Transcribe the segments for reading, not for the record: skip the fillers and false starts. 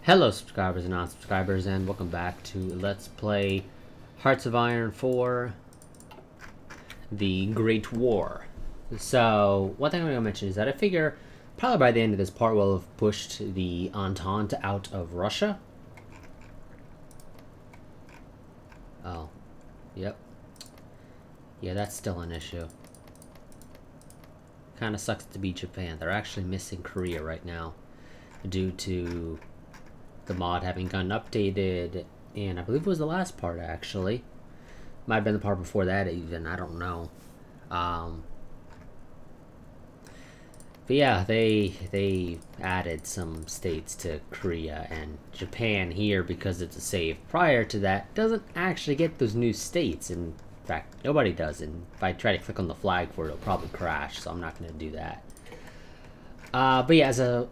Hello subscribers and non-subscribers, and welcome back to Let's Play Hearts of Iron 4 The Great War. So, one thing I'm going to mention is that I figure probably by the end of this part we'll have pushed the Entente out of Russia. Oh, yep. Yeah, that's still an issue. Kind of sucks to be Japan. They're actually missing Korea right now due to the mod having gotten updated, and I believe it was the last part actually. Might have been the part before that even, I don't know. But yeah, they added some states to Korea, and Japan here, because it's a save prior to that, doesn't actually get those new states. In fact, nobody does, and if I try to click on the flag for it, it'll probably crash, so I'm not going to do that. But yeah,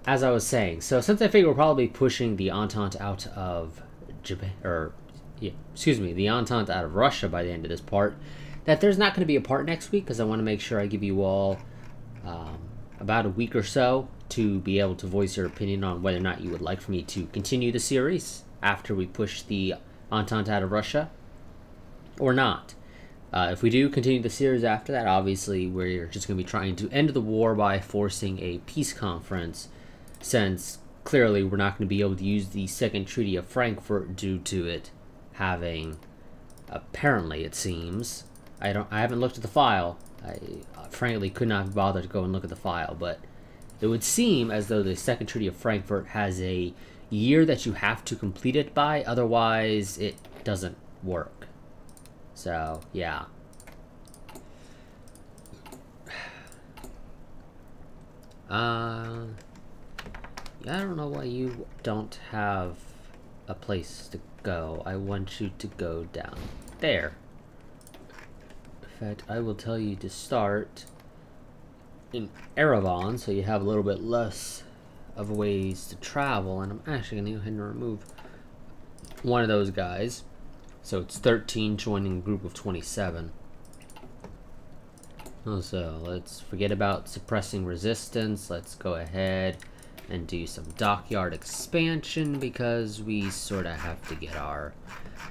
as I was saying, so since I figure we're probably pushing the Entente out of Japan, or yeah, excuse me, the Entente out of Russia by the end of this part, that there's not going to be a part next week, because I want to make sure I give you all about a week or so to be able to voice your opinion on whether or not you would like for me to continue the series after we push the Entente out of Russia, or not. If we do continue the series after that, obviously we're just going to be trying to end the war by forcing a peace conference, since clearly we're not going to be able to use the Second Treaty of Frankfurt due to it having, apparently it seems, I haven't looked at the file. I frankly could not bother to go and look at the file, but it would seem as though the Second Treaty of Frankfurt has a year that you have to complete it by, otherwise it doesn't work. So, yeah. Yeah, I don't know why you don't have a place to go. I want you to go down there. In fact, I will tell you to start in Erevan, so you have a little bit less of ways to travel, and I'm actually going to go ahead and remove one of those guys. So it's 13 joining a group of 27. So let's forget about suppressing resistance. Let's go ahead and do some dockyard expansion, because we sort of have to get our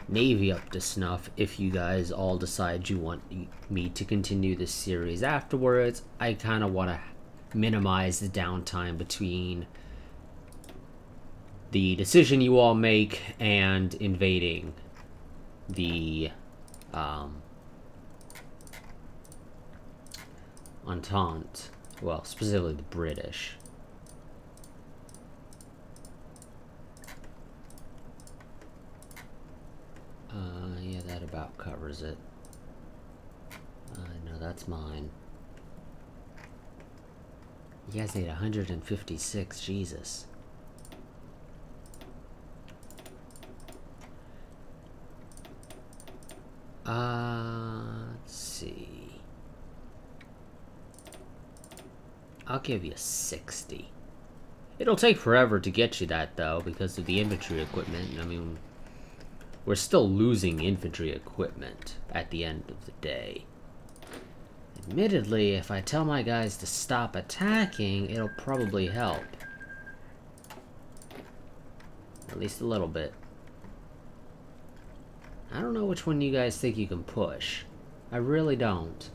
navy up to snuff if you guys all decide you want me to continue this series afterwards. I kind of want to minimize the downtime between the decision you all make and invading the Entente, well, specifically the British. Yeah, that about covers it. No, that's mine. You guys need 156, Jesus. Let's see. I'll give you 60. It'll take forever to get you that, though, because of the infantry equipment. I mean, we're still losing infantry equipment at the end of the day. Admittedly, if I tell my guys to stop attacking, it'll probably help. At least a little bit. I don't know which one you guys think you can push. I really don't.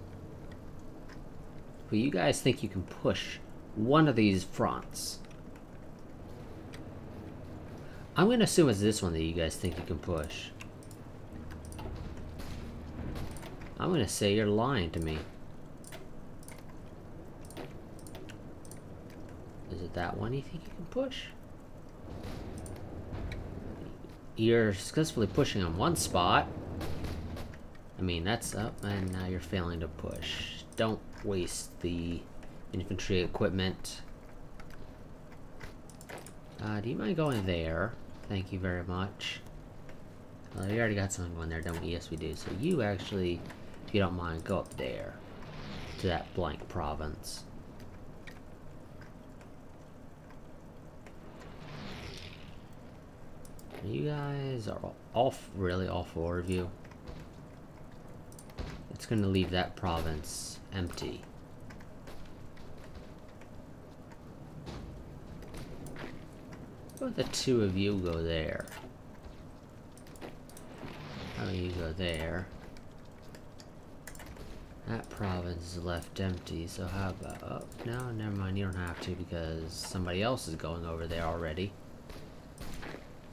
But you guys think you can push one of these fronts. I'm going to assume it's this one that you guys think you can push. I'm going to say you're lying to me. Is it that one you think you can push? You're successfully pushing on one spot. I mean, that's up, and now you're failing to push. Don't waste the infantry equipment. Do you mind going there? Thank you very much. Well, you already got someone going there, don't we? Yes, we do. So you actually, if you don't mind, go up there to that blank province. You guys are really all four of you. It's going to leave that province empty. How about the two of you go there? How about you go there? That province is left empty, so how about... Oh, no, never mind, you don't have to because somebody else is going over there already.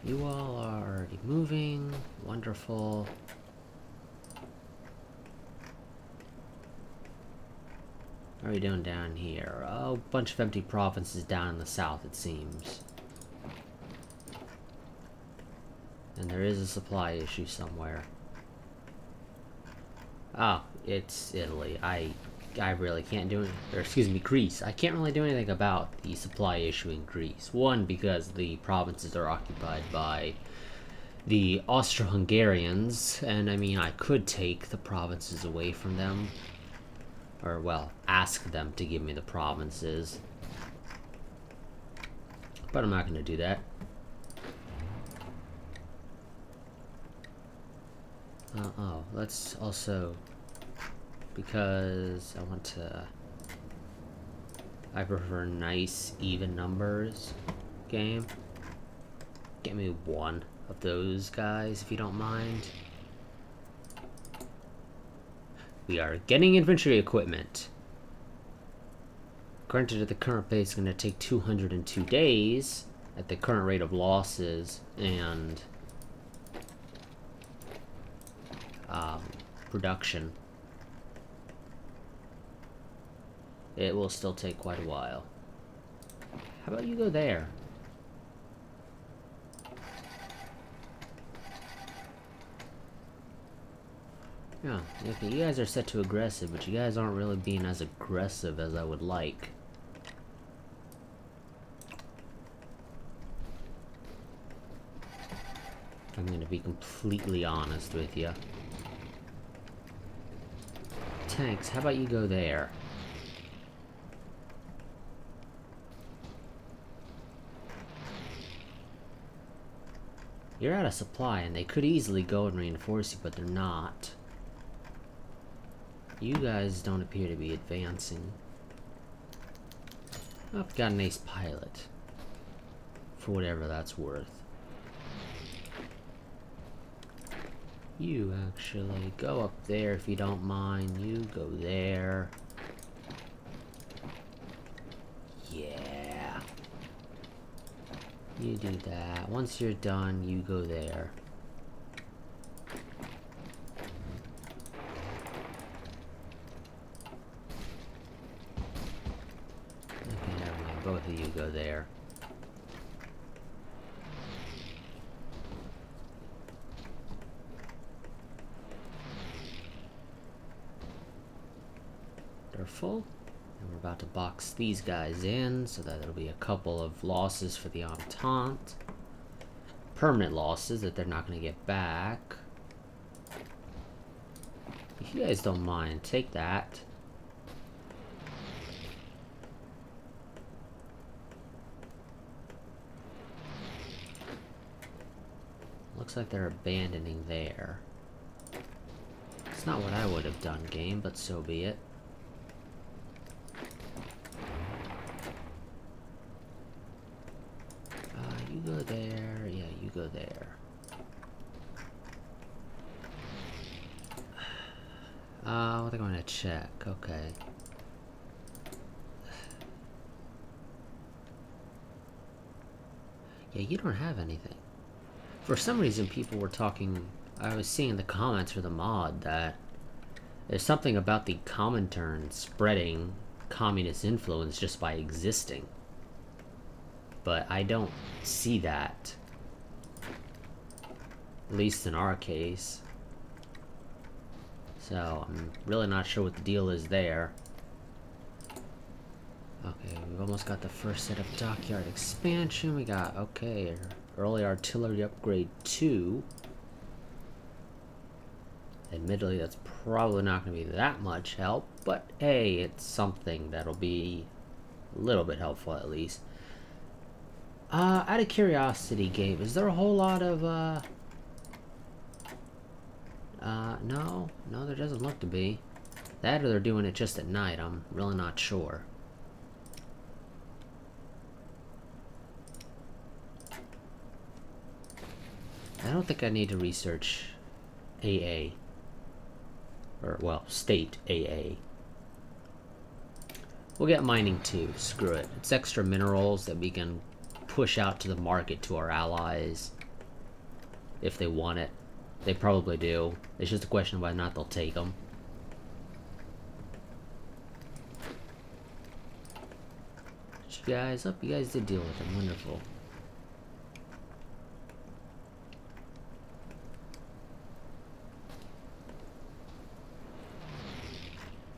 You all are already moving. Wonderful. What are we doing down here? Oh, a bunch of empty provinces down in the south, it seems. And there is a supply issue somewhere. Oh, it's Italy. I really can't do it. Or excuse me, Greece. I can't really do anything about the supply issue in Greece. One, because the provinces are occupied by the Austro-Hungarians, and I mean, I could take the provinces away from them. Or, well, ask them to give me the provinces. But I'm not going to do that. Oh, let's also... Because I want to... I prefer nice, even numbers game. Get me one of those guys, if you don't mind. We are getting infantry equipment. Granted, at the current pace, it's going to take 202 days at the current rate of losses and production. It will still take quite a while. How about you go there? Yeah, okay, you guys are set to aggressive, but you guys aren't really being as aggressive as I would like. I'm gonna be completely honest with you. Tanks, how about you go there? You're out of supply, and they could easily go and reinforce you, but they're not. You guys don't appear to be advancing. Oh, I've got an ace pilot. For whatever that's worth. You actually go up there if you don't mind. You go there. Yeah. You do that. Once you're done, you go there. Okay, never mind. Both of you go there. They're full. And we're about to box these guys in, so that it'll be a couple of losses for the Entente. Permanent losses that they're not going to get back. If you guys don't mind, take that. Looks like they're abandoning there. It's not what I would have done, game, but so be it. You go there. Yeah, you go there. What are they going to check? Okay. Yeah, you don't have anything. For some reason, people were talking... I was seeing in the comments for the mod that there's something about the Comintern spreading communist influence just by existing. But I don't see that. At least in our case. So, I'm really not sure what the deal is there. Okay, we've almost got the first set of dockyard expansion. We got, okay, early artillery upgrade 2. Admittedly, that's probably not going to be that much help, but hey, it's something that'll be a little bit helpful at least. Out of curiosity, Gabe, is there a whole lot of, no, there doesn't look to be. That or they're doing it just at night, I'm really not sure. I don't think I need to research AA. Or, well, state AA. We'll get mining too, screw it. It's extra minerals that we can push out to the market to our allies. If they want it. They probably do. It's just a question of whether or not they'll take them. You guys up? You guys did deal with them. Wonderful.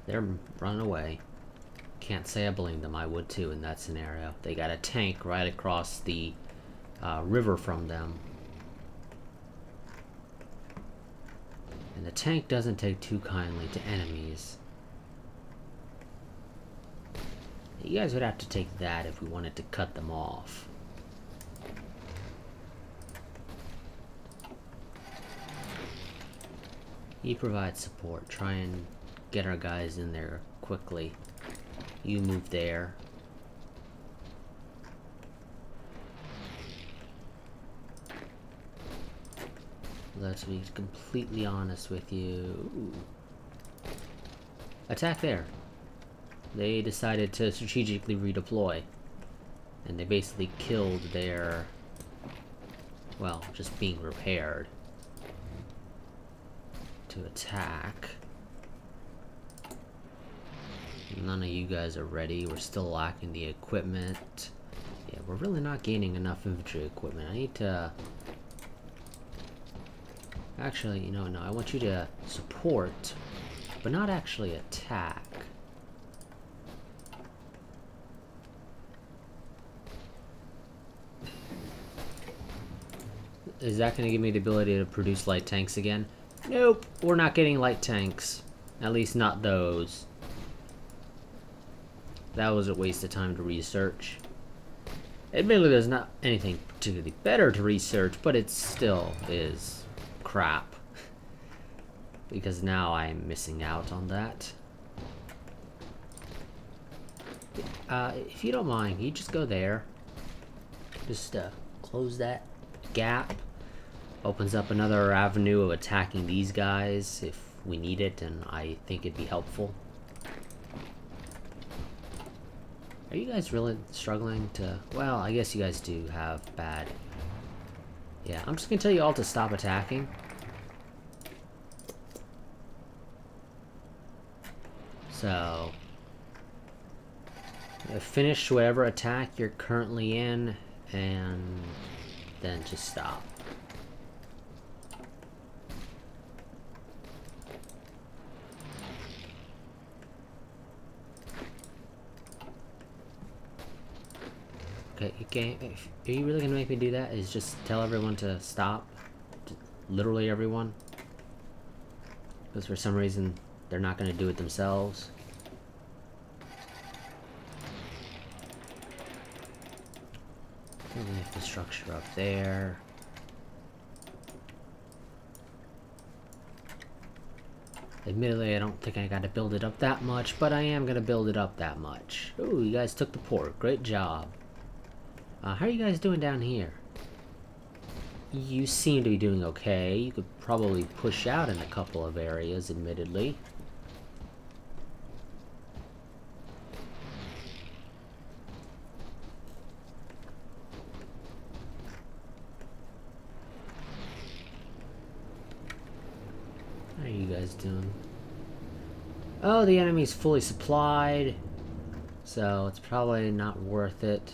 They're running away. Can't say I blame them. I would too in that scenario. They got a tank right across the river from them. And the tank doesn't take too kindly to enemies. You guys would have to take that if we wanted to cut them off. You provide support. Try and get our guys in there quickly. You move there. Let's be completely honest with you. Ooh. Attack there. They decided to strategically redeploy. And they basically killed their... well, just being repaired. To attack. None of you guys are ready. We're still lacking the equipment. Yeah, we're really not gaining enough infantry equipment. I need to... actually, you know, no, I want you to support, but not actually attack. Is that going to give me the ability to produce light tanks again? Nope, we're not getting light tanks. At least not those. That was a waste of time to research. Admittedly, there's not anything particularly better to research, but it still is crap. Because now I'm missing out on that. If you don't mind, you just go there. Just close that gap. Opens up another avenue of attacking these guys if we need it, and I think it'd be helpful. Are you guys really struggling to... well, I guess you guys do have bad... yeah, I'm just gonna tell you all to stop attacking. So... finish whatever attack you're currently in, and then just stop. Okay, are you really gonna make me do that? Is just tell everyone to stop? Literally everyone? Because for some reason, they're not gonna do it themselves. Infrastructure up there. Admittedly, I don't think I gotta build it up that much, but I am gonna build it up that much. Ooh, you guys took the port. Great job. How are you guys doing down here? You seem to be doing okay. You could probably push out in a couple of areas, admittedly. How are you guys doing? Oh, the enemy's fully supplied, so it's probably not worth it.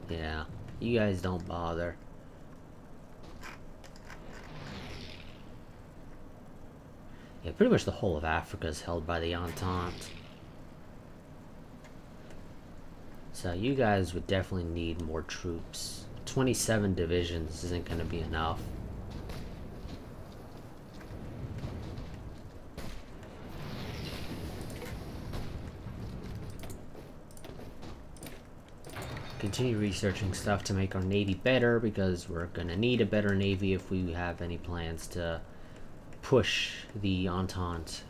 Yeah, you guys don't bother. Yeah, pretty much the whole of Africa is held by the Entente. So you guys would definitely need more troops. 27 divisions isn't going to be enough. Continue researching stuff to make our navy better, because we're gonna need a better navy if we have any plans to push the Entente.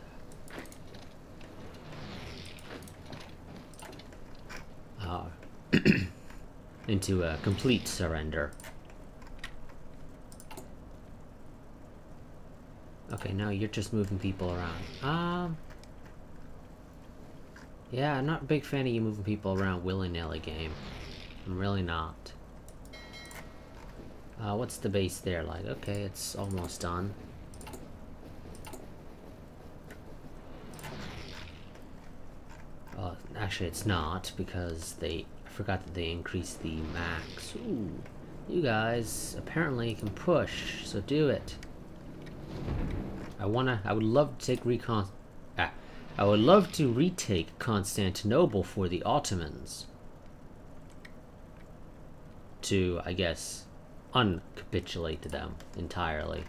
into a complete surrender. Okay, now you're just moving people around. Yeah, I'm not a big fan of you moving people around willy-nilly, game. I'm really not. What's the base there like? Okay, it's almost done. Actually, it's not, because I forgot that they increased the max. Ooh, you guys apparently can push, so do it. I would love to take I would love to retake Constantinople for the Ottomans. To, I guess, uncapitulate to them entirely.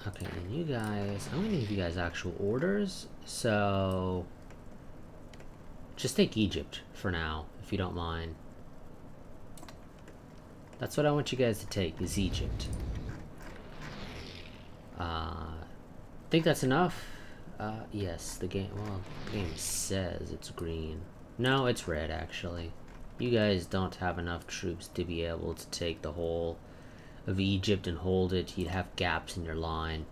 Okay, and you guys, I'm gonna give you guys actual orders, so just take Egypt for now, if you don't mind. That's what I want you guys to take, is Egypt. Think that's enough? Yes, the game says it's green. No, it's red, actually. You guys don't have enough troops to be able to take the whole of Egypt and hold it. You'd have gaps in your line.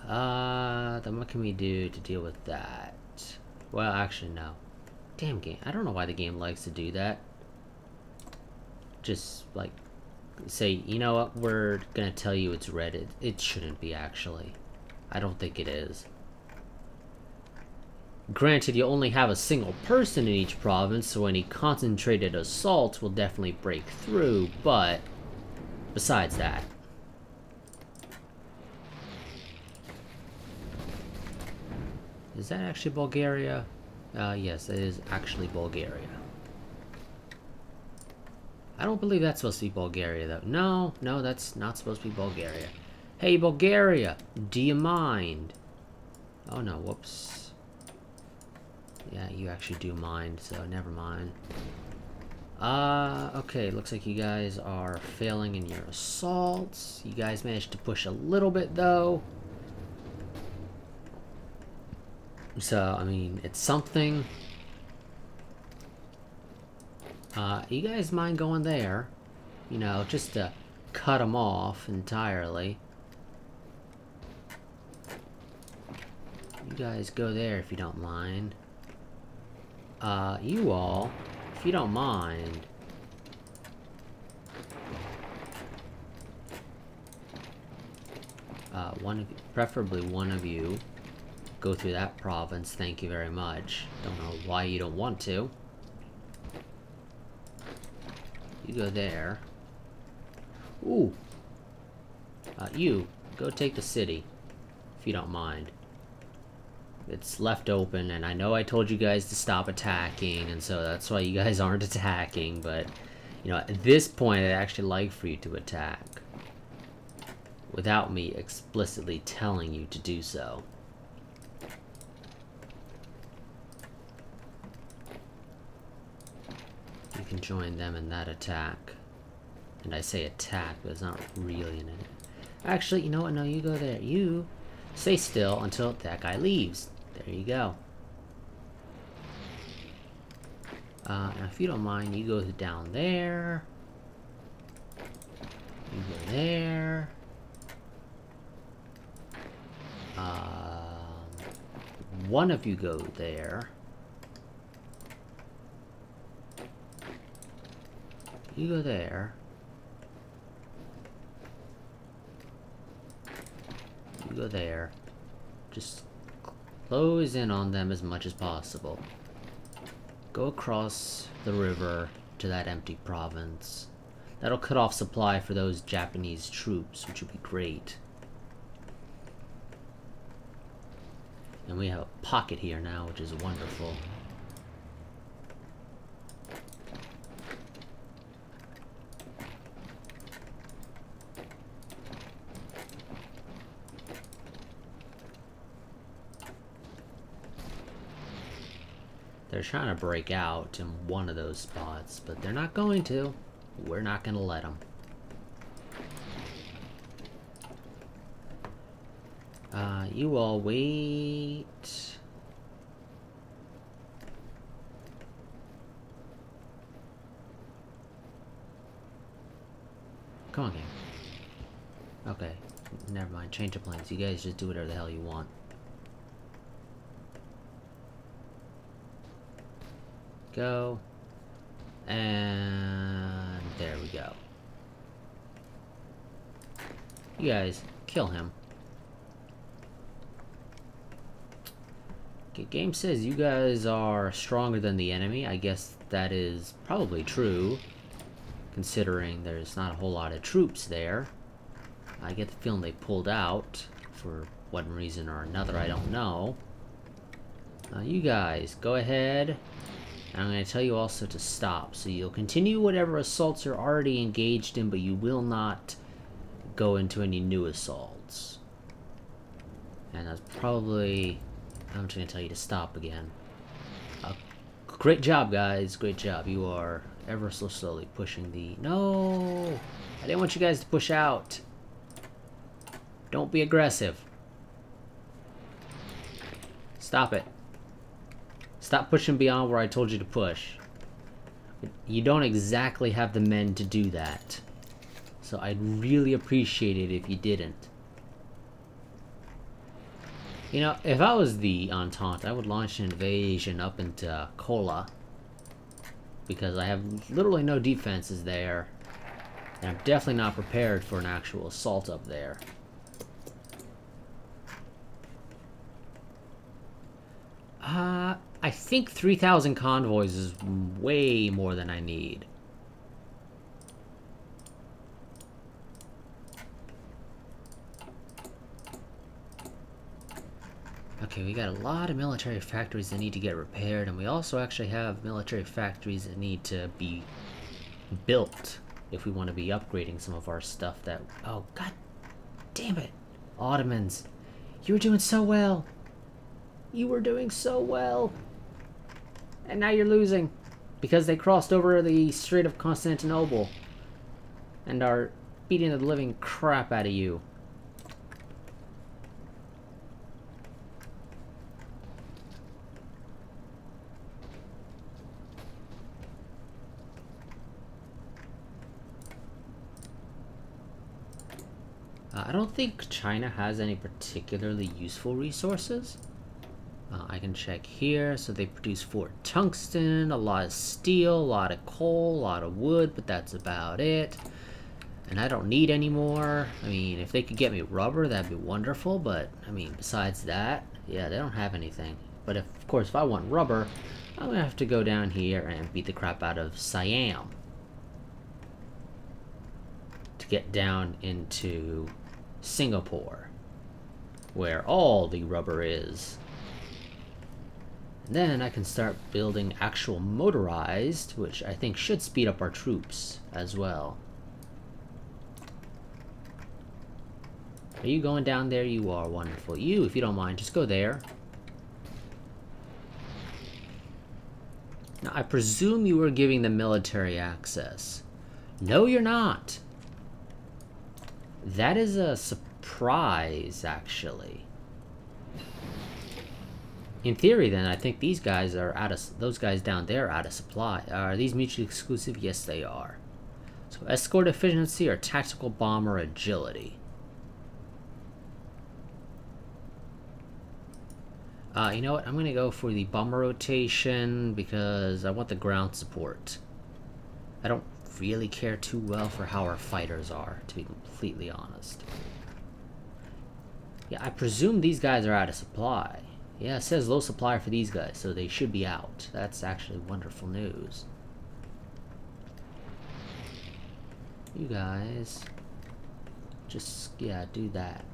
Then what can we do to deal with that? Well, actually, no. Damn game. I don't know why the game likes to do that. Just, like, say, you know what, we're gonna tell you it's red. It shouldn't be, actually. I don't think it is. Granted, you only have a single person in each province, so any concentrated assault will definitely break through, but besides that. Is that actually Bulgaria? Yes, it is actually Bulgaria. I don't believe that's supposed to be Bulgaria, though. No, that's not supposed to be Bulgaria. Hey, Bulgaria, do you mind? Oh, no, whoops. Yeah, you actually do mind, so never mind. Okay, looks like you guys are failing in your assaults. You guys managed to push a little bit, though. So, I mean, it's something. You guys mind going there? You know, just to cut them off entirely. You guys go there if you don't mind. You all, if you don't mind. Preferably one of you, go through that province. Thank you very much. Don't know why you don't want to. You go there. Ooh. You, go take the city, if you don't mind. It's left open, and I know I told you guys to stop attacking, and so that's why you guys aren't attacking, but, you know, at this point, I'd actually like for you to attack. Without me explicitly telling you to do so. You can join them in that attack. And I say attack, but it's not really an attack. Actually, you know what? No, you go there. You stay still until that guy leaves. There you go. Now if you don't mind, you go down there. You go there. One of you go there. You go there. You go there. Just close in on them as much as possible. Go across the river to that empty province. That'll cut off supply for those Japanese troops, which would be great. And we have a pocket here now, which is wonderful. They're trying to break out in one of those spots, but they're not going to. We're not going to let them. You all wait. Come on, game. Okay, never mind. Change of plans. You guys just do whatever the hell you want. Go. And there we go. You guys, kill him. Okay, game says you guys are stronger than the enemy. I guess that is probably true, considering there's not a whole lot of troops there. I get the feeling they pulled out for one reason or another, I don't know. You guys, go ahead. And I'm going to tell you also to stop. So you'll continue whatever assaults you're already engaged in, but you will not go into any new assaults. And that's probably... I'm just going to tell you to stop again. Great job, guys. Great job. You are ever so slowly pushing the... No! I didn't want you guys to push out. Don't be aggressive. Stop it. Stop pushing beyond where I told you to push. You don't exactly have the men to do that. So I'd really appreciate it if you didn't. You know, if I was the Entente, I would launch an invasion up into Kola. Because I have literally no defenses there. And I'm definitely not prepared for an actual assault up there. I think 3,000 convoys is way more than I need. Okay, we got a lot of military factories that need to get repaired, and we also actually have military factories that need to be built if we want to be upgrading some of our stuff that... Oh, god damn it! Ottomans, you were doing so well! You were doing so well! And now you're losing. Because they crossed over the Strait of Constantinople. And are beating the living crap out of you. I don't think China has any particularly useful resources. I can check here. So they produce 4 tungsten, a lot of steel, a lot of coal, a lot of wood, but that's about it. And I don't need any more. I mean, if they could get me rubber, that'd be wonderful, but I mean, besides that, yeah, they don't have anything. But if, of course, if I want rubber, I'm gonna have to go down here and beat the crap out of Siam to get down into Singapore, where all the rubber is. And then I can start building actual motorized, which I think should speed up our troops as well. Are you going down there? You are. Wonderful. You, if you don't mind, just go there. Now, I presume you were giving them military access. No, you're not. That is a surprise, actually. In theory, then, I think these guys are out of... Those guys down there are out of supply. Are these mutually exclusive? Yes, they are. So, escort efficiency or tactical bomber agility? You know what? I'm going to go for the bomber rotation because I want the ground support. I don't really care too well for how our fighters are, to be completely honest. Yeah, I presume these guys are out of supply. Yeah, it says low supply for these guys, so they should be out. That's actually wonderful news. You guys, just, yeah, do that.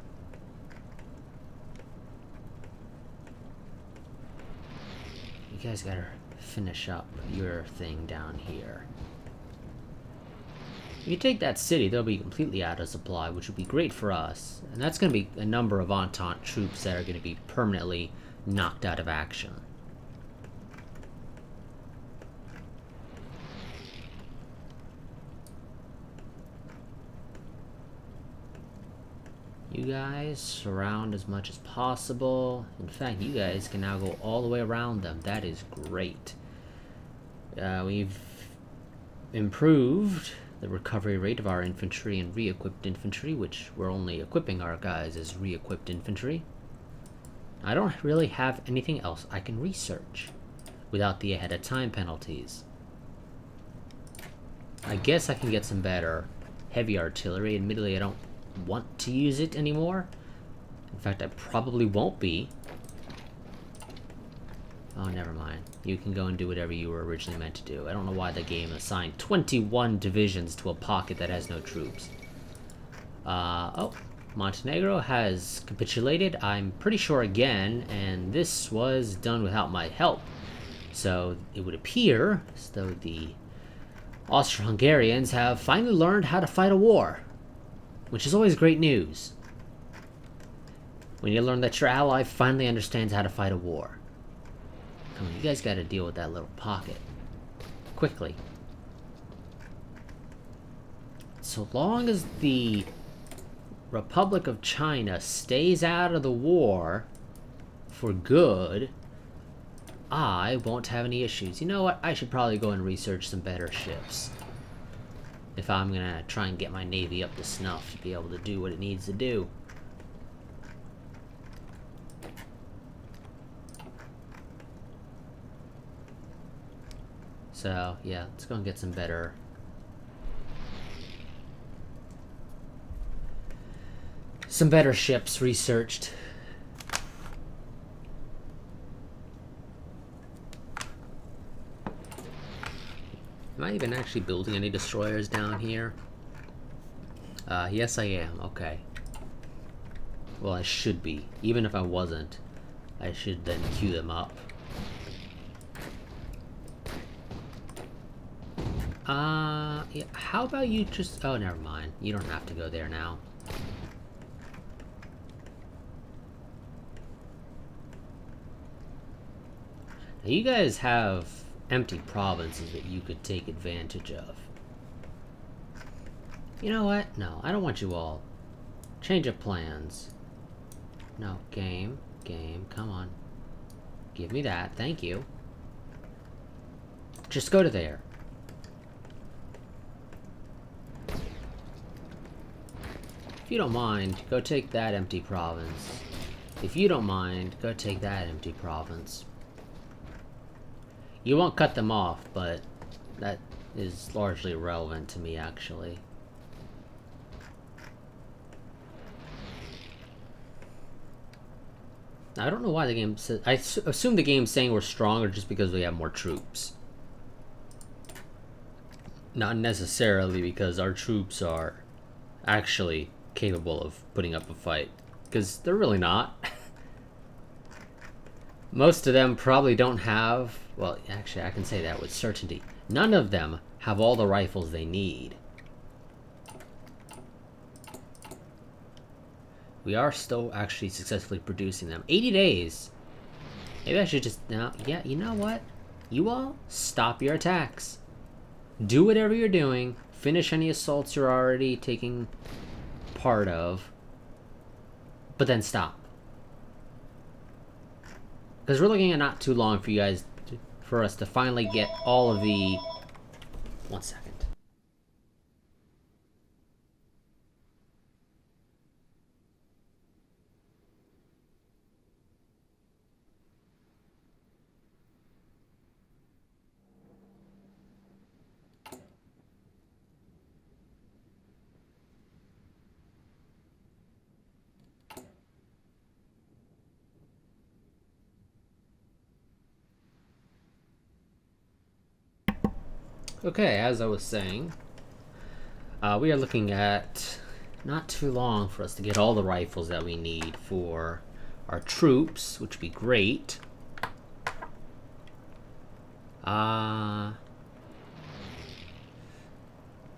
You guys gotta finish up your thing down here. If you take that city, they'll be completely out of supply, which would be great for us. And that's going to be a number of Entente troops that are going to be permanently knocked out of action. You guys surround as much as possible. In fact, you guys can now go all the way around them. That is great. We've improved the recovery rate of our infantry and re-equipped infantry, which we're only equipping our guys as re-equipped infantry. I don't really have anything else I can research without the ahead of time penalties. I guess I can get some better heavy artillery. Admittedly, I don't want to use it anymore. In fact, I probably won't be. Oh, never mind. You can go and do whatever you were originally meant to do. I don't know why the game assigned 21 divisions to a pocket that has no troops. Oh, Montenegro has capitulated, I'm pretty sure again, and this was done without my help. So it would appear as though the Austro-Hungarians have finally learned how to fight a war, which is always great news. When you learn that your ally finally understands how to fight a war. Come on, you guys gotta deal with that little pocket. Quickly. So long as the Republic of China stays out of the war for good, I won't have any issues. You know what? I should probably go and research some better ships. If I'm gonna try and get my navy up to snuff to be able to do what it needs to do. So, yeah, let's go and get some better ships researched. Am I even actually building any destroyers down here? Yes I am, okay. Well, I should be. Even if I wasn't, I should then queue them up. Yeah, how about you just... Oh, never mind. You don't have to go there now. Now, you guys have empty provinces that you could take advantage of. You know what? No, I don't want you all. Change of plans. No, game, come on. Give me that, thank you. Just go to there. If you don't mind, go take that empty province. If you don't mind, go take that empty province. You won't cut them off, but that is largely irrelevant to me, actually. I don't know why the game says... I assume the game's saying we're stronger just because we have more troops. Not necessarily because our troops are actually capable of putting up a fight. Because they're really not. Most of them probably don't have... Well, actually, I can say that with certainty. None of them have all the rifles they need. We are still actually successfully producing them. 80 days! Maybe I should just... Now, yeah, you know what? You all, stop your attacks. Do whatever you're doing. Finish any assaults you're already taking part of. But then stop. Because we're looking at not too long for you guys... for us to finally get all of the... One second. Okay, as I was saying, we are looking at not too long for us to get all the rifles that we need for our troops, which would be great. Yeah,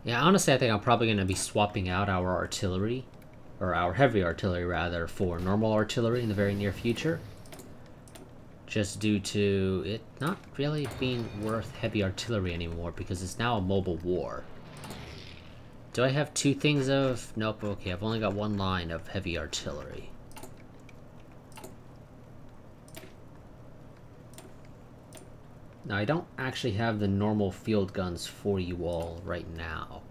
honestly, I think I'm probably going to be swapping out our artillery, or our heavy artillery rather, for normal artillery in the very near future. Just due to it not really being worth heavy artillery anymore because it's now a mobile war. Do I have two things of... Nope, okay, I've only got one line of heavy artillery. Now, I don't actually have the normal field guns for you all right now.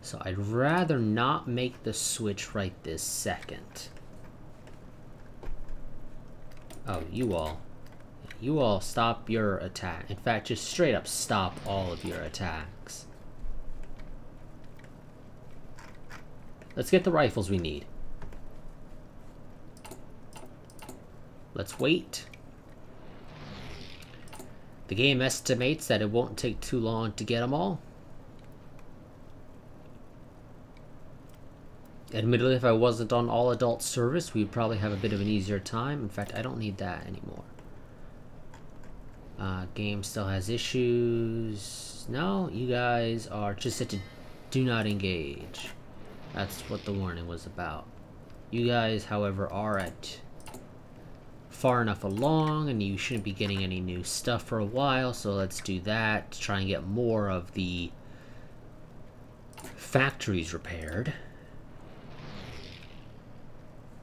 So I'd rather not make the switch right this second. Oh, you all stop your attack. In fact, just straight up stop all of your attacks. Let's get the rifles we need. Let's wait. The game estimates that it won't take too long to get them all. Admittedly, if I wasn't on all adult service, we'd probably have a bit of an easier time. In fact, I don't need that anymore. Game still has issues. No, you guys are just set to do not engage. That's what the warning was about. You guys, however, are at far enough along, and you shouldn't be getting any new stuff for a while, so let's do that to try and get more of the factories repaired.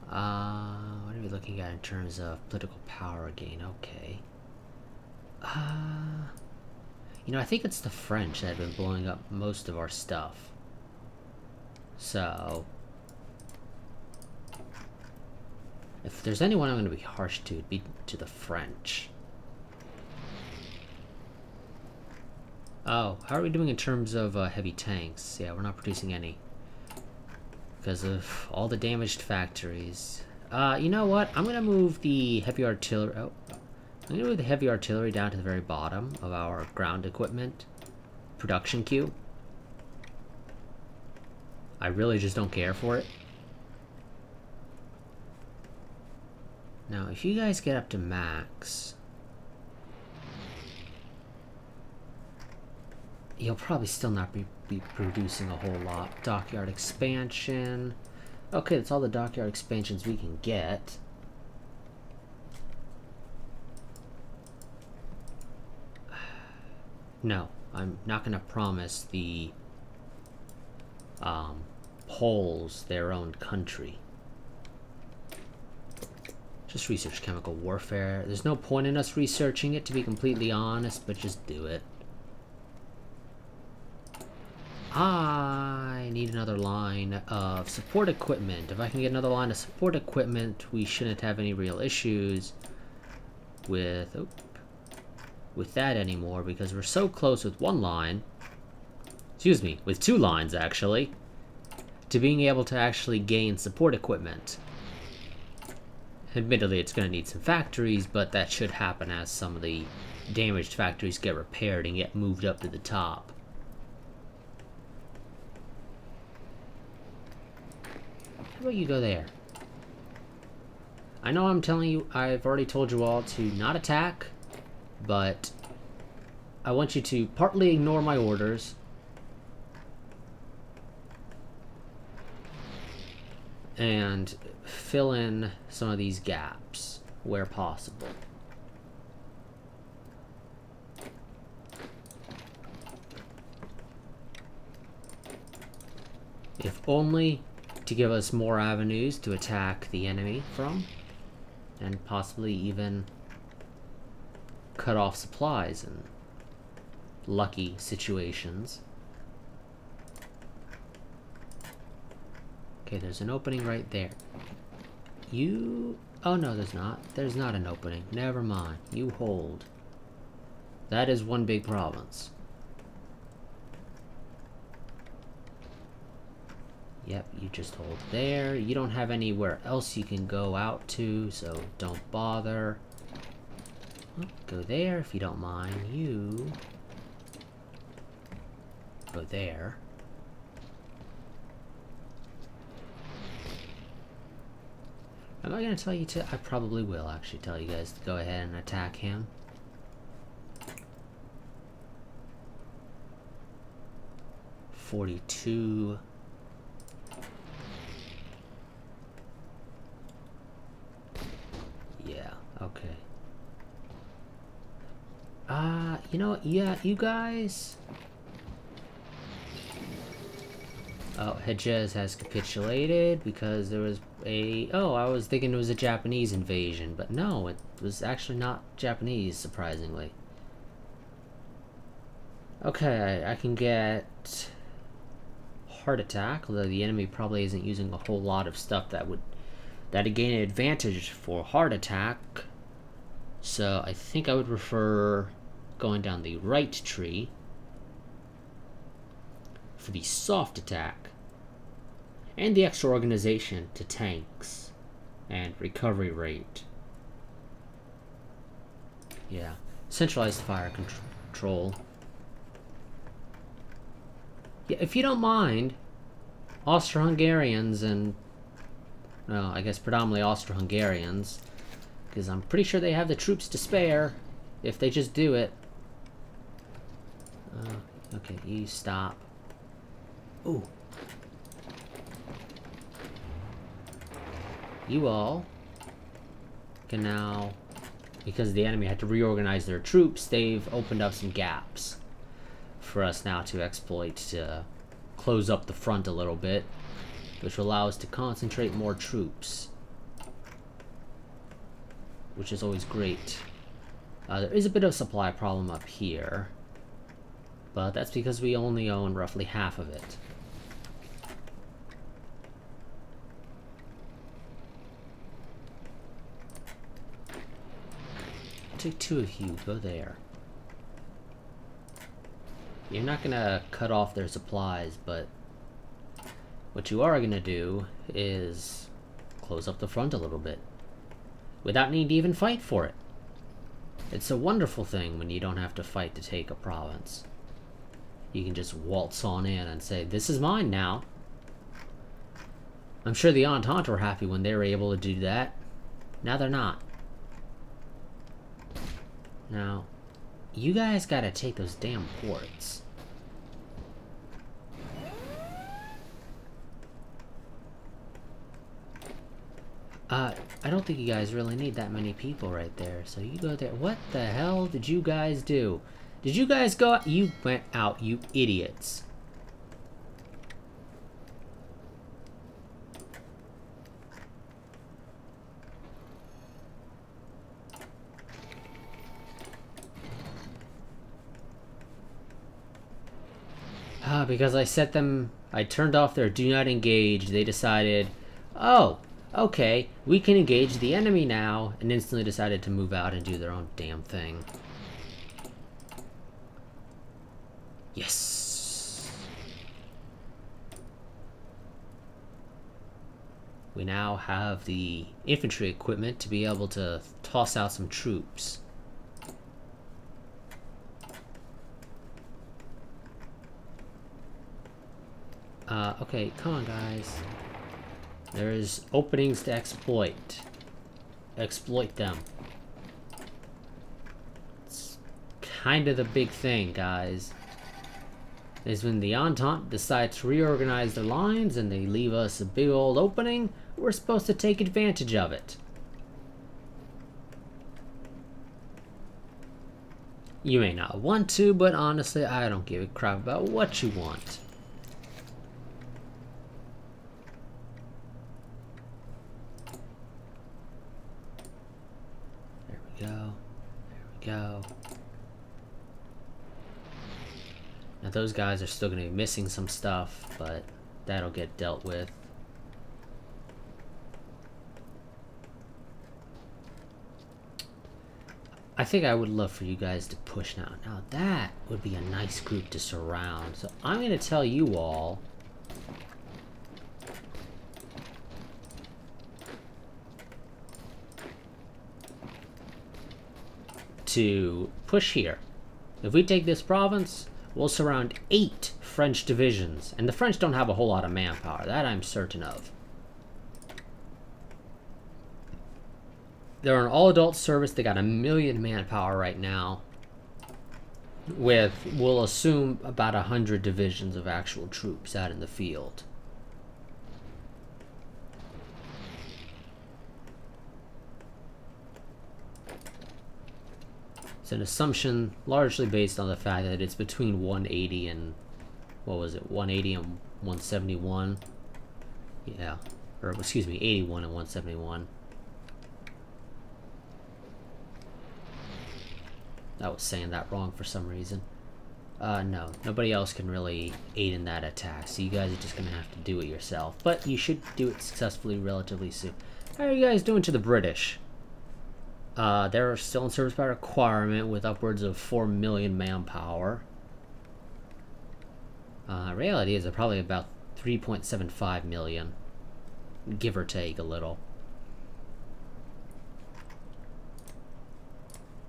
What are we looking at in terms of political power gain? Okay. You know, I think it's the French that have been blowing up most of our stuff. So, if there's anyone I'm going to be harsh to, it'd be to the French. Oh, how are we doing in terms of heavy tanks? Yeah, we're not producing any. Because of all the damaged factories. You know what? I'm going to move the heavy artillery... Oh, I'm going to move the heavy artillery down to the very bottom of our ground equipment production queue. I really just don't care for it. Now, if you guys get up to max, you'll probably still not be producing a whole lot. Dockyard expansion. Okay, that's all the dockyard expansions we can get. No, I'm not going to promise the Poles their own country. Just research chemical warfare. There's no point in us researching it, to be completely honest, but just do it. I need another line of support equipment. If I can get another line of support equipment, we shouldn't have any real issues with that anymore, because we're so close with one line, excuse me, with two lines actually, to being able to actually gain support equipment. Admittedly, it's going to need some factories, but that should happen as some of the damaged factories get repaired and get moved up to the top. How about you go there? I know I'm telling you, I've already told you all to not attack, but I want you to partly ignore my orders and fill in some of these gaps where possible. If only to give us more avenues to attack the enemy from, and possibly even cut off supplies in lucky situations. Okay, there's an opening right there. Oh no, there's not. There's not an opening. Never mind. You hold. That is one big province. Yep, you just hold there. You don't have anywhere else you can go out to, so don't bother. Go there if you don't mind. You go there. Am I going to tell you to? I probably will actually tell you guys to go ahead and attack him. $42. Yeah, okay. You know what? Yeah, you guys. Oh, Hejaz has capitulated because there was a... Oh, I was thinking it was a Japanese invasion, but no, it was actually not Japanese, surprisingly. Okay, I can get heart attack, although the enemy probably isn't using a whole lot of stuff that'd gain an advantage for heart attack. So I think I would prefer going down the right tree for the soft attack and the extra organization to tanks and recovery rate. Yeah, centralized fire control. Yeah, if you don't mind, Austro-Hungarians and, well, I guess predominantly Austro-Hungarians, because I'm pretty sure they have the troops to spare if they just do it. Okay, you stop. Ooh. You all can now, because the enemy had to reorganize their troops, they've opened up some gaps for us now to exploit, to close up the front a little bit, which will allow us to concentrate more troops, which is always great. There is a bit of a supply problem up here, but that's because we only own roughly half of it. Take two of you, go there. You're not gonna cut off their supplies, but what you are gonna do is close up the front a little bit without needing to even fight for it. It's a wonderful thing when you don't have to fight to take a province. You can just waltz on in and say, this is mine now. I'm sure the Entente were happy when they were able to do that. Now they're not. Now, you guys gotta take those damn ports. I don't think you guys really need that many people right there, so you go there. What the hell did you guys do? Did you guys go out? You went out, you idiots. Because I turned off their do not engage, they decided, oh, okay, we can engage the enemy now, and instantly decided to move out and do their own damn thing. Yes! We now have the infantry equipment to be able to toss out some troops. Okay, come on guys. There's openings to exploit. Exploit them. It's kind of the big thing, guys. Is when the Entente decides to reorganize their lines and they leave us a big old opening, we're supposed to take advantage of it. You may not want to, but honestly, I don't give a crap about what you want. Go. Now those guys are still going to be missing some stuff, but that'll get dealt with. I think I would love for you guys to push now. Now that would be a nice group to surround. So I'm going to tell you all to push here. If we take this province, we'll surround 8 French divisions, and the French don't have a whole lot of manpower, that I'm certain of. They're an all-adult service, they got 1 million manpower right now, with, we'll assume, about 100 divisions of actual troops out in the field. It's an assumption largely based on the fact that it's between 180 and, what was it, 180 and 171? Yeah, or excuse me, 81 and 171. I was saying that wrong for some reason. No. Nobody else can really aid in that attack, so you guys are just gonna have to do it yourself. But you should do it successfully relatively soon. How are you guys doing to the British? They're still in service by requirement with upwards of 4 million manpower. Reality is they're probably about 3.75 million. Give or take a little.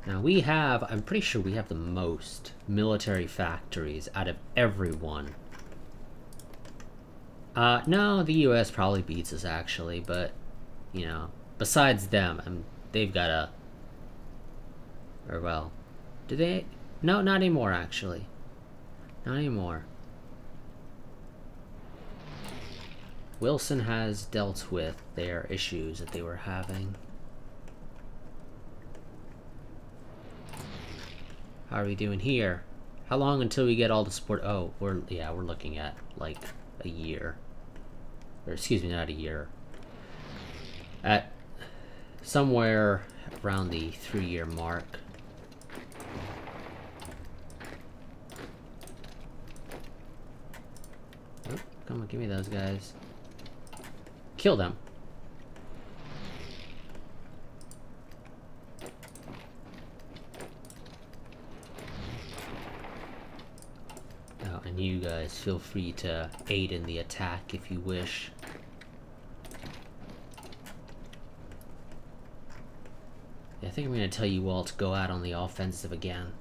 Now we have, I'm pretty sure we have the most military factories out of everyone. No, the US probably beats us actually, but, you know, besides them, they've got a, or well, do they? No, not anymore actually. Not anymore. Wilson has dealt with their issues that they were having. How are we doing here? How long until we get all the support? Oh, we're looking at like a year. Or excuse me, not a year. At somewhere around the 3-year mark. Oh, come on, give me those guys. Kill them. Oh, and you guys feel free to aid in the attack if you wish. Yeah, I think I'm going to tell you all to go out on the offensive again.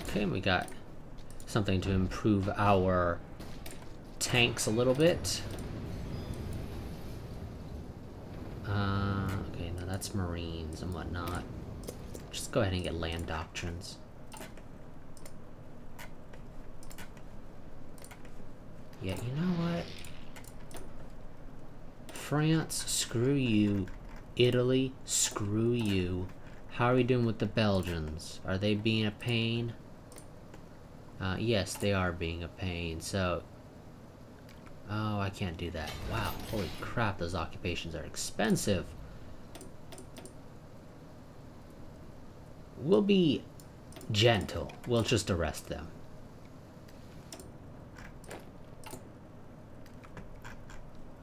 Okay, and we got something to improve our tanks a little bit. Okay, no, that's Marines and whatnot. Just go ahead and get land doctrines. Yeah, you know what? France, screw you. Italy, screw you. How are we doing with the Belgians? Are they being a pain? Yes, they are being a pain, so... Oh, I can't do that. Wow, holy crap, those occupations are expensive. We'll be gentle. We'll just arrest them.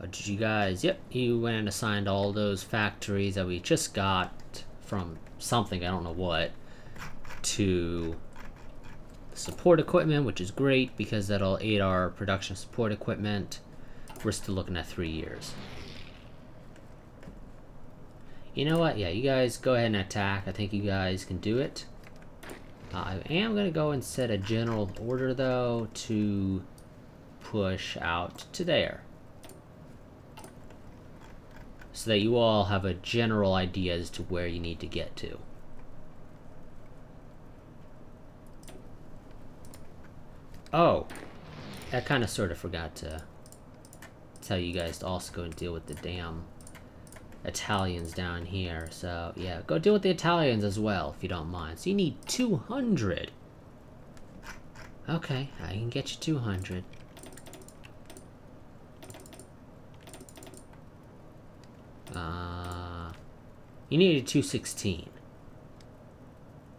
Oh, did you guys... Yep, you went and assigned all those factories that we just got from something, I don't know what, to support equipment, which is great because that'll aid our production of support equipment. We're still looking at 3 years. You know what? Yeah, you guys go ahead and attack. I think you guys can do it. I am going to go and set a general order, though, to push out to there. So that you all have a general idea as to where you need to get to. Oh, I kind of sort of forgot to tell you guys to also go and deal with the damn Italians down here. So yeah, go deal with the Italians as well if you don't mind. So you need 200. Okay, I can get you 200. You needed 216.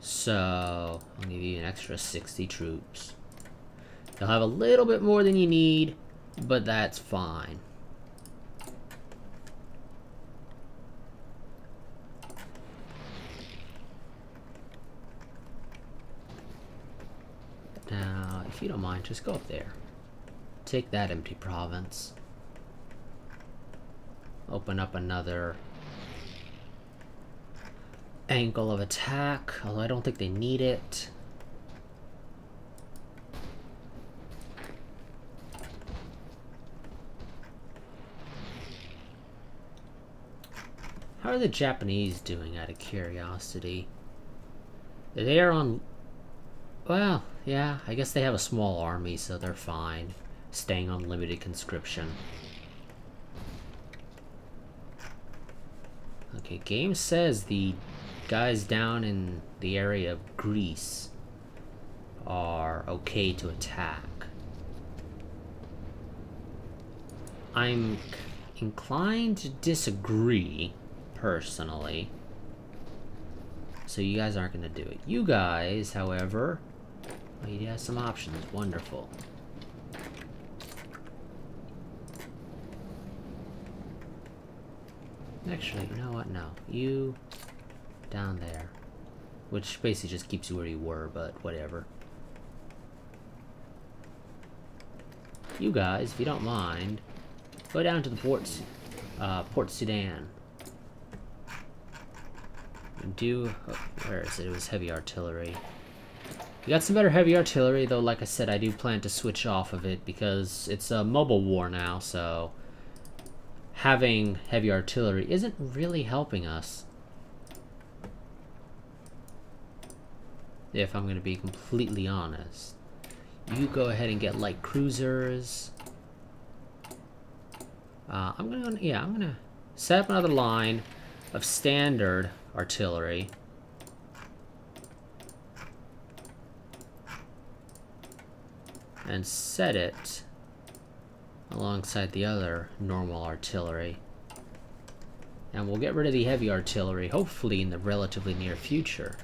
So I'll give you an extra 60 troops. You'll have a little bit more than you need, but that's fine. Now, if you don't mind, just go up there. Take that empty province. Open up another angle of attack, although I don't think they need it. How are the Japanese doing, out of curiosity? They are on... Well, yeah, I guess they have a small army, so they're fine. Staying on limited conscription. Okay, game says the guys down in the area of Greece are okay to attack. I'm inclined to disagree, personally. So you guys aren't going to do it. You guys, however, well, you have some options. Wonderful. Actually, you know what? No. You down there. Which basically just keeps you where you were, but whatever. You guys, if you don't mind, go down to the Port Sudan. Do... oh, where is it? It was heavy artillery. You got some better heavy artillery, though, like I said, I do plan to switch off of it because it's a mobile war now, so having heavy artillery isn't really helping us. If I'm going to be completely honest. You go ahead and get light cruisers. I'm gonna set up another line of standard artillery. And set it alongside the other normal artillery. And we'll get rid of the heavy artillery, hopefully in the relatively near future.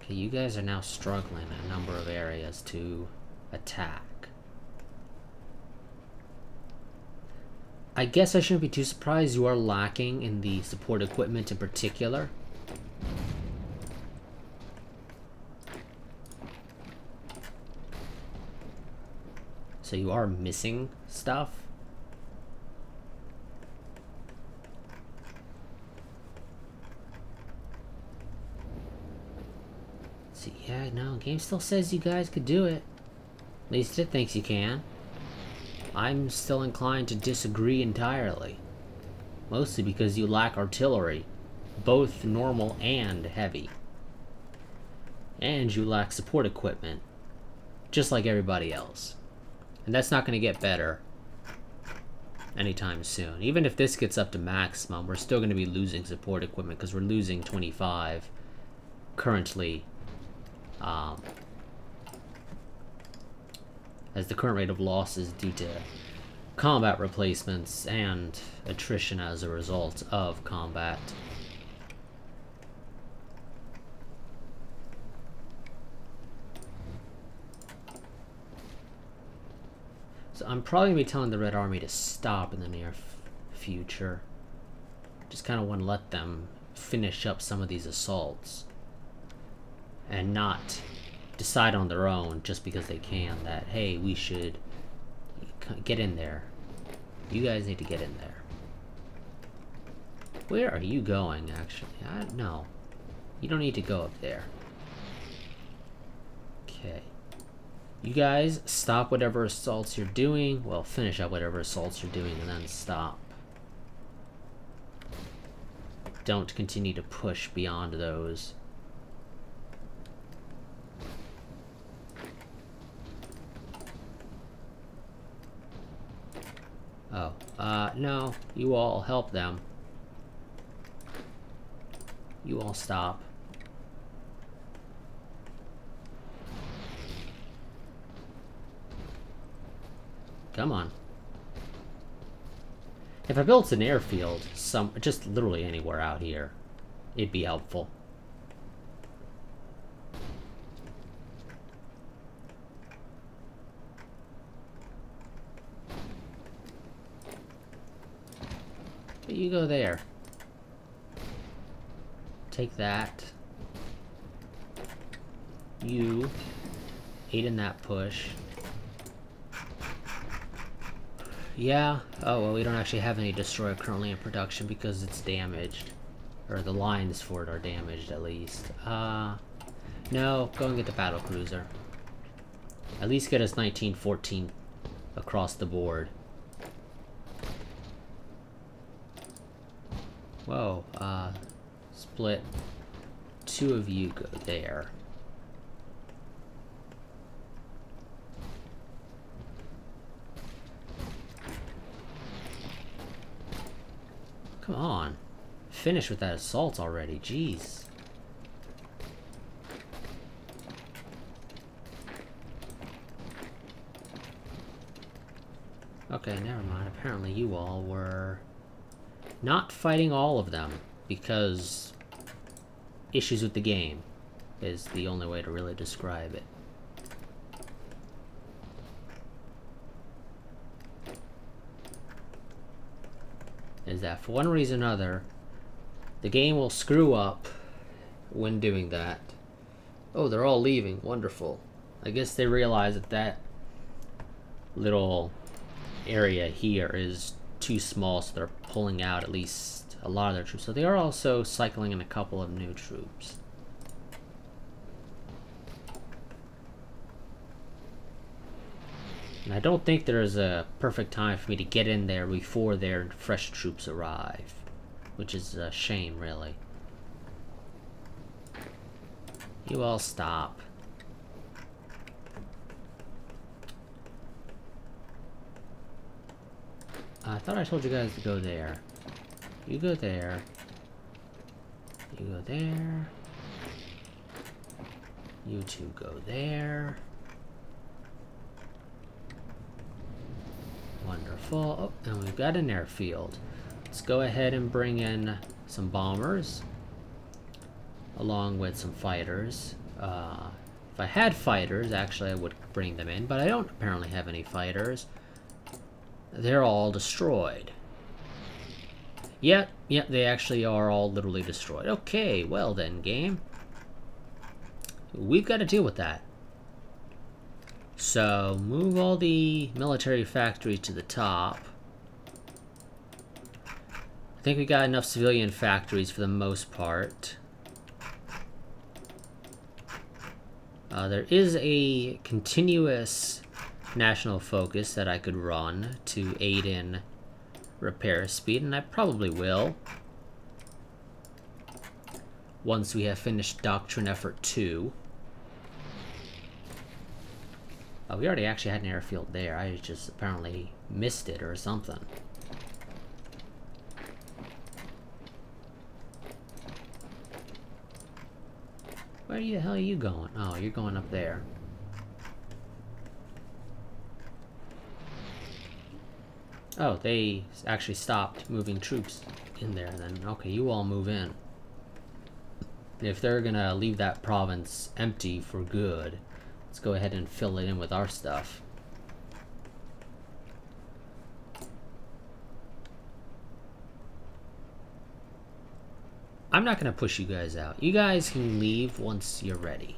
Okay, you guys are now struggling in a number of areas to attack. I guess I shouldn't be too surprised you are lacking in the support equipment in particular. So you are missing stuff. See, yeah, no, game still says you guys could do it. At least it thinks you can. I'm still inclined to disagree entirely. Mostly because you lack artillery, both normal and heavy. And you lack support equipment, just like everybody else. And that's not going to get better anytime soon. Even if this gets up to maximum, we're still going to be losing support equipment because we're losing 25 currently. As the current rate of loss is due to combat replacements and attrition as a result of combat. So I'm probably going to be telling the Red Army to stop in the near future. Just kind of want to let them finish up some of these assaults. And not decide on their own just because they can that, hey, we should get in there. You guys need to get in there. Where are you going, actually? No. You don't need to go up there. Okay. You guys stop whatever assaults you're doing. Well, finish up whatever assaults you're doing and then stop. Don't continue to push beyond those. Oh, no, you all help them. You all stop. Come on. If I built an airfield, just literally anywhere out here, it'd be helpful. But you go there. Take that. You aid in that push. Yeah. Oh, well, we don't actually have any destroyer currently in production because it's damaged. Or the lines for it are damaged, at least. No, go and get the battle cruiser. At least get us 1914 across the board. Whoa, split. Two of you go there. Come on. Finish with that assault already, jeez. Okay, never mind. Apparently you all were not fighting all of them because issues with the game is the only way to really describe it. Is that for one reason or another, the game will screw up when doing that. Oh, they're all leaving. Wonderful. I guess they realize that that little area here is too small, so they're pulling out at least a lot of their troops. So they are also cycling in a couple of new troops. And I don't think there's a perfect time for me to get in there before their fresh troops arrive, which is a shame, really. You all stop. I thought I told you guys to go there. You go there. You go there. You two go there. Wonderful. Oh, and we've got an airfield. Let's go ahead and bring in some bombers, along with some fighters. If I had fighters, actually I would bring them in, but I don't apparently have any fighters. They're all destroyed. Yep, they actually are all literally destroyed. Okay, well then, game. We've got to deal with that. So, move all the military factories to the top. I think we got enough civilian factories for the most part. There is a continuous national focus that I could run to aid in repair speed, and I probably will. Once we have finished Doctrine Effort 2. Oh, we already actually had an airfield there. I just apparently missed it or something. Where the hell are you going? Oh, you're going up there. Oh, they actually stopped moving troops in there then. Okay, you all move in. If they're gonna leave that province empty for good, let's go ahead and fill it in with our stuff. I'm not gonna push you guys out. You guys can leave once you're ready.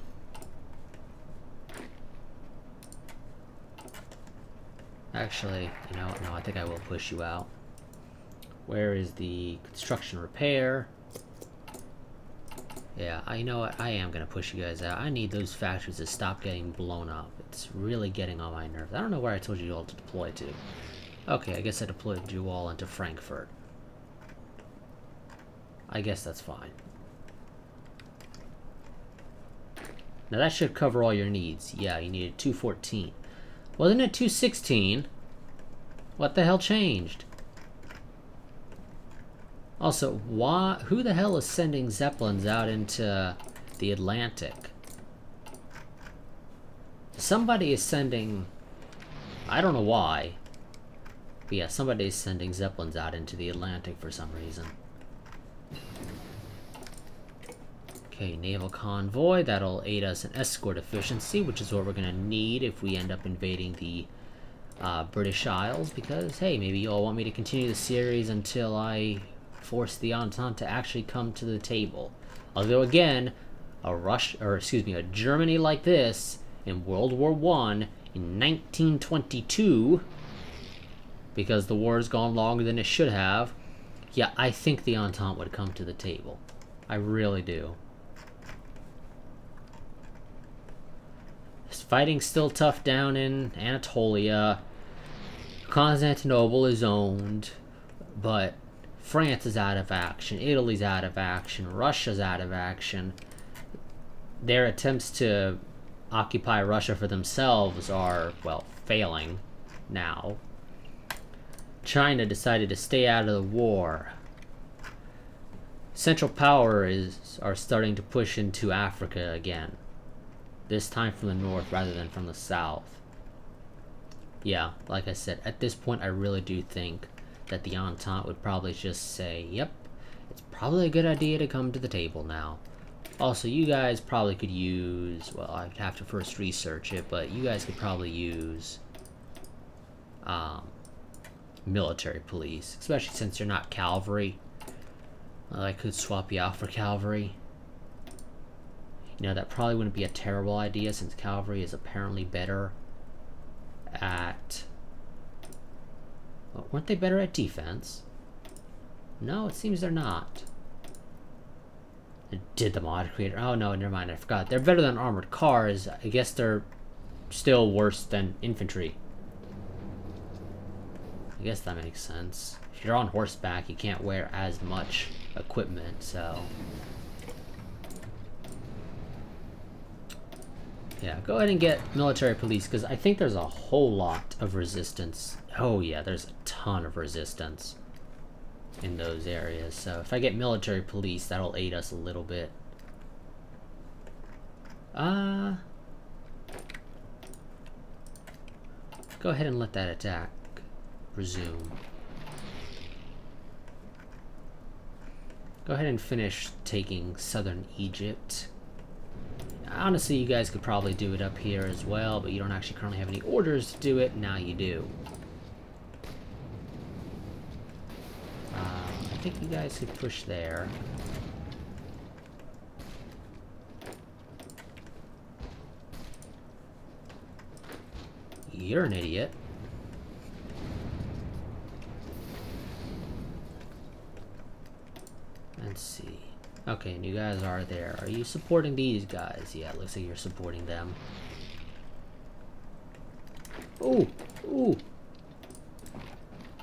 Actually, you know, no, I think I will push you out. Where is the construction repair? Yeah, you know what? I am gonna push you guys out. I need those factories to stop getting blown up. It's really getting on my nerves. I don't know where I told you all to deploy to. Okay, I guess I deployed you all into Frankfurt. I guess that's fine. Now that should cover all your needs. Yeah, you needed 214. Wasn't it 216? What the hell changed? Also, who the hell is sending Zeppelins out into the Atlantic? Somebody is sending... I don't know why. But yeah, somebody is sending Zeppelins out into the Atlantic for some reason. Okay, naval convoy. That'll aid us in escort efficiency, which is what we're going to need if we end up invading the British Isles. Because, hey, maybe you all want me to continue the series until I force the Entente to actually come to the table. Although, again, a Germany like this in World War I in 1922, because the war has gone longer than it should have, yeah, I think the Entente would come to the table. I really do. Fighting's still tough down in Anatolia. Constantinople is owned, but France is out of action. Italy's out of action. Russia's out of action. Their attempts to occupy Russia for themselves are, well, failing now. China decided to stay out of the war. Central powers are starting to push into Africa again. This time from the north rather than from the south. Yeah, like I said, at this point I really do think that the Entente would probably just say, yep, it's probably a good idea to come to the table now. Also, you guys probably could use, well, I'd have to first research it, but you guys could probably use military police, especially since you're not cavalry. I could swap you out for cavalry. You know, that probably wouldn't be a terrible idea since cavalry is apparently better at... Well, weren't they better at defense? No, it seems they're not. Did the mod creator... Oh no, never mind, I forgot. They're better than armored cars. I guess they're still worse than infantry. I guess that makes sense. If you're on horseback, you can't wear as much equipment, so... Yeah, go ahead and get military police, because I think there's a whole lot of resistance. Oh yeah, there's a ton of resistance in those areas. So if I get military police, that'll aid us a little bit. Go ahead and let that attack resume. Go ahead and finish taking southern Egypt. Honestly, you guys could probably do it up here as well, but you don't actually currently have any orders to do it. Now you do. I think you guys could push there. You're an idiot. Let's see. Okay, and you guys are there. Are you supporting these guys? Yeah, it looks like you're supporting them. Ooh, ooh.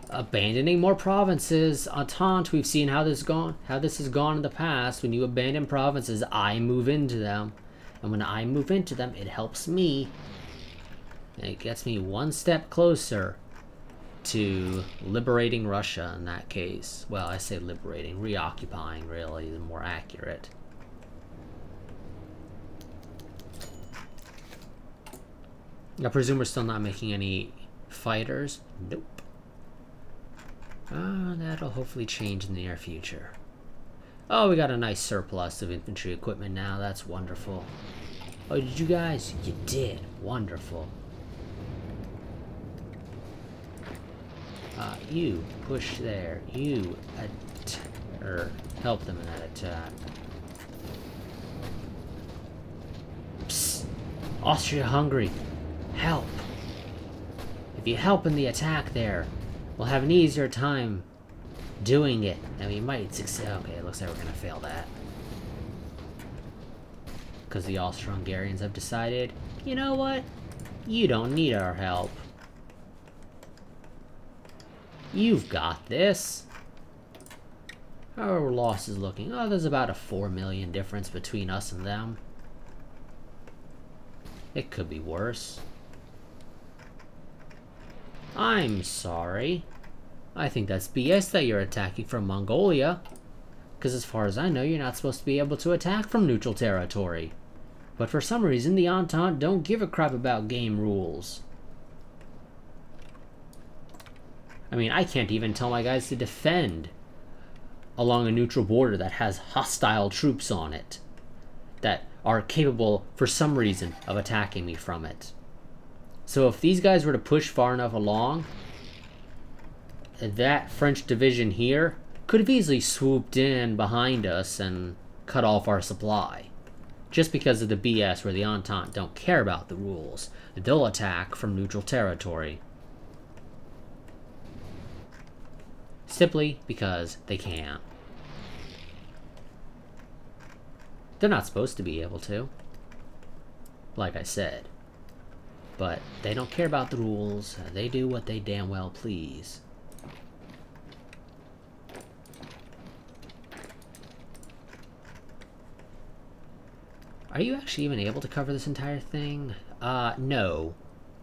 Abandoning more provinces. Entente, we've seen how this has gone in the past. When you abandon provinces, I move into them. And when I move into them, it helps me. And it gets me one step closer to liberating Russia in that case. Well, I say liberating, reoccupying really is more accurate. I presume we're still not making any fighters? Nope. That'll hopefully change in the near future. Oh, we got a nice surplus of infantry equipment now. That's wonderful. Oh, did you guys? You did. Wonderful. You push there. You help them in that attack. Psst. Austria-Hungary, help! If you help in the attack there, we'll have an easier time doing it, and we might succeed. Okay, it looks like we're gonna fail that. Because the Austro-Hungarians have decided, you know what? You don't need our help. You've got this. How are our losses looking? Oh, there's about a 4 million difference between us and them. It could be worse. I'm sorry. I think that's BS that you're attacking from Mongolia. Because as far as I know, you're not supposed to be able to attack from neutral territory. But for some reason, the Entente don't give a crap about game rules. I mean, I can't even tell my guys to defend along a neutral border that has hostile troops on it that are capable, for some reason, of attacking me from it. So if these guys were to push far enough along, that French division here could have easily swooped in behind us and cut off our supply. Just because of the BS where the Entente don't care about the rules. They'll attack from neutral territory. Simply because they can. They're not supposed to be able to. Like I said. But they don't care about the rules. They do what they damn well please. Are you actually even able to cover this entire thing? No.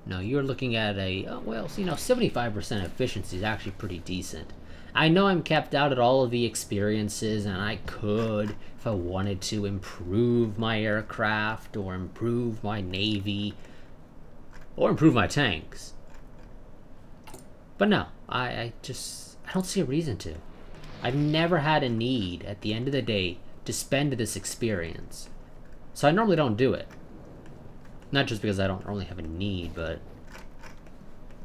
No, you're looking at a, well, you know, 75% efficiency is actually pretty decent. I know I'm capped out at all of the experiences, and I could, if I wanted to, improve my aircraft, or improve my navy, or improve my tanks. But no, I don't see a reason to. I've never had a need at the end of the day to spend this experience. So I normally don't do it. Not just because I don't normally have a need, but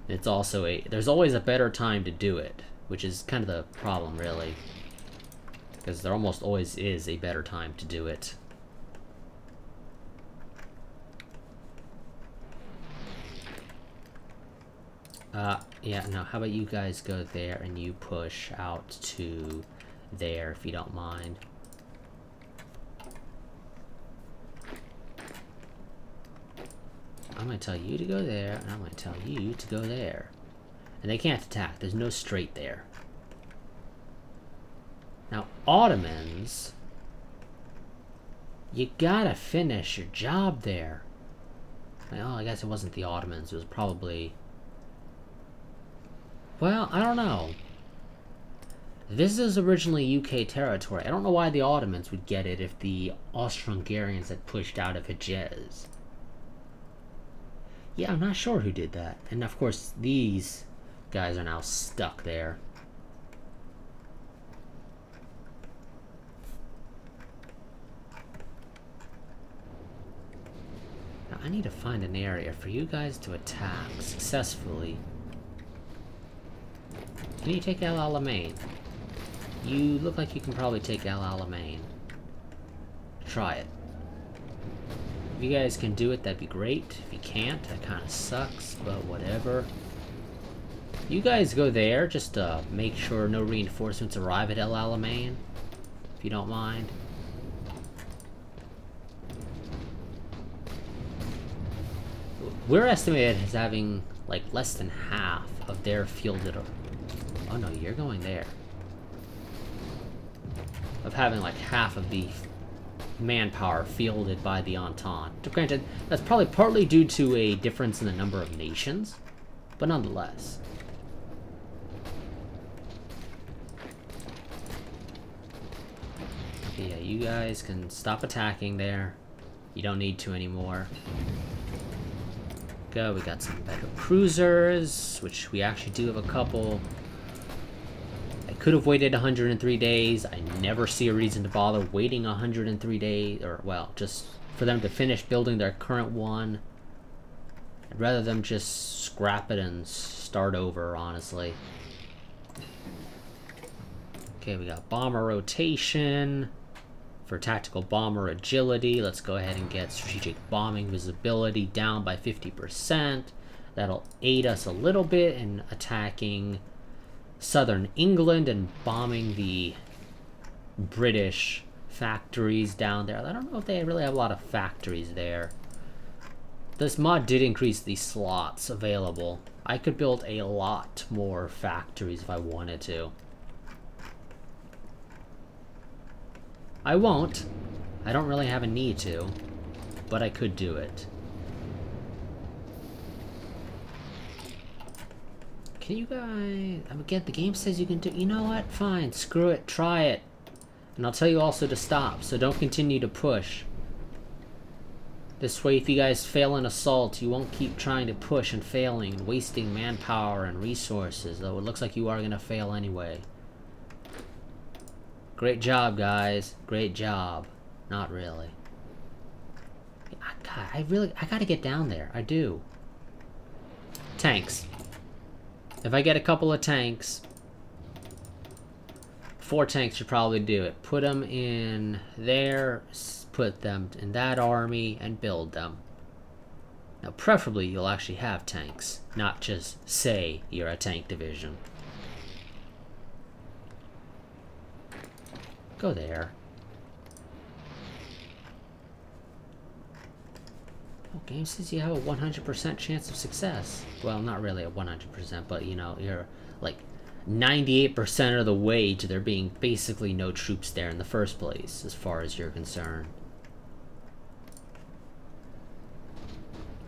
it's also there's always a better time to do it, which is kind of the problem, really. Because there almost always is a better time to do it. Yeah, no, how about you guys go there and you push out to there, if you don't mind. I'm gonna tell you to go there, and I'm gonna tell you to go there. And they can't attack, there's no straight there. Now, Ottomans, you gotta finish your job there. Well, I guess it wasn't the Ottomans, it was probably... Well, I don't know. This is originally UK territory. I don't know why the Ottomans would get it if the Austro-Hungarians had pushed out of Hejaz. Yeah, I'm not sure who did that. And of course, these guys are now stuck there. Now, I need to find an area for you guys to attack successfully. Can you take El Alamein? You look like you can probably take El Alamein. Try it. If you guys can do it, that'd be great. If you can't, that kind of sucks, but whatever. You guys go there, just to make sure no reinforcements arrive at El Alamein, if you don't mind. We're estimated as having, like, less than half of their fielded... Oh no, you're going there. Of having, like, half of the manpower fielded by the Entente. Granted, that's probably partly due to a difference in the number of nations, but nonetheless. Okay, yeah, you guys can stop attacking there. You don't need to anymore. Go, we got some better cruisers, which we actually do have a couple. I could have waited 103 days. I never see a reason to bother waiting 103 days, or, well, just for them to finish building their current one. I'd rather them just scrap it and start over, honestly. Okay, we got bomber rotation. For tactical bomber agility, let's go ahead and get strategic bombing visibility down by 50%. That'll aid us a little bit in attacking southern England and bombing the British factories down there. I don't know if they really have a lot of factories there. This mod did increase the slots available. I could build a lot more factories if I wanted to. I won't. I don't really have a need to, but I could do it. Can you guys... Again, the game says you can do... You know what? Fine. Screw it. Try it. And I'll tell you also to stop, so don't continue to push. This way, if you guys fail an assault, you won't keep trying to push and failing and wasting manpower and resources, though it looks like you are going to fail anyway. Great job, guys. Great job. Not really. God, I gotta get down there. I do. Tanks. If I get a couple of tanks, 4 tanks should probably do it. Put them in there, put them in that army, and build them. Now, preferably, you'll actually have tanks, not just say you're a tank division. Go there. Oh, game says you have a 100% chance of success. Well, not really a 100%, but you know, you're like 98% of the way to there being basically no troops there in the first place, as far as you're concerned.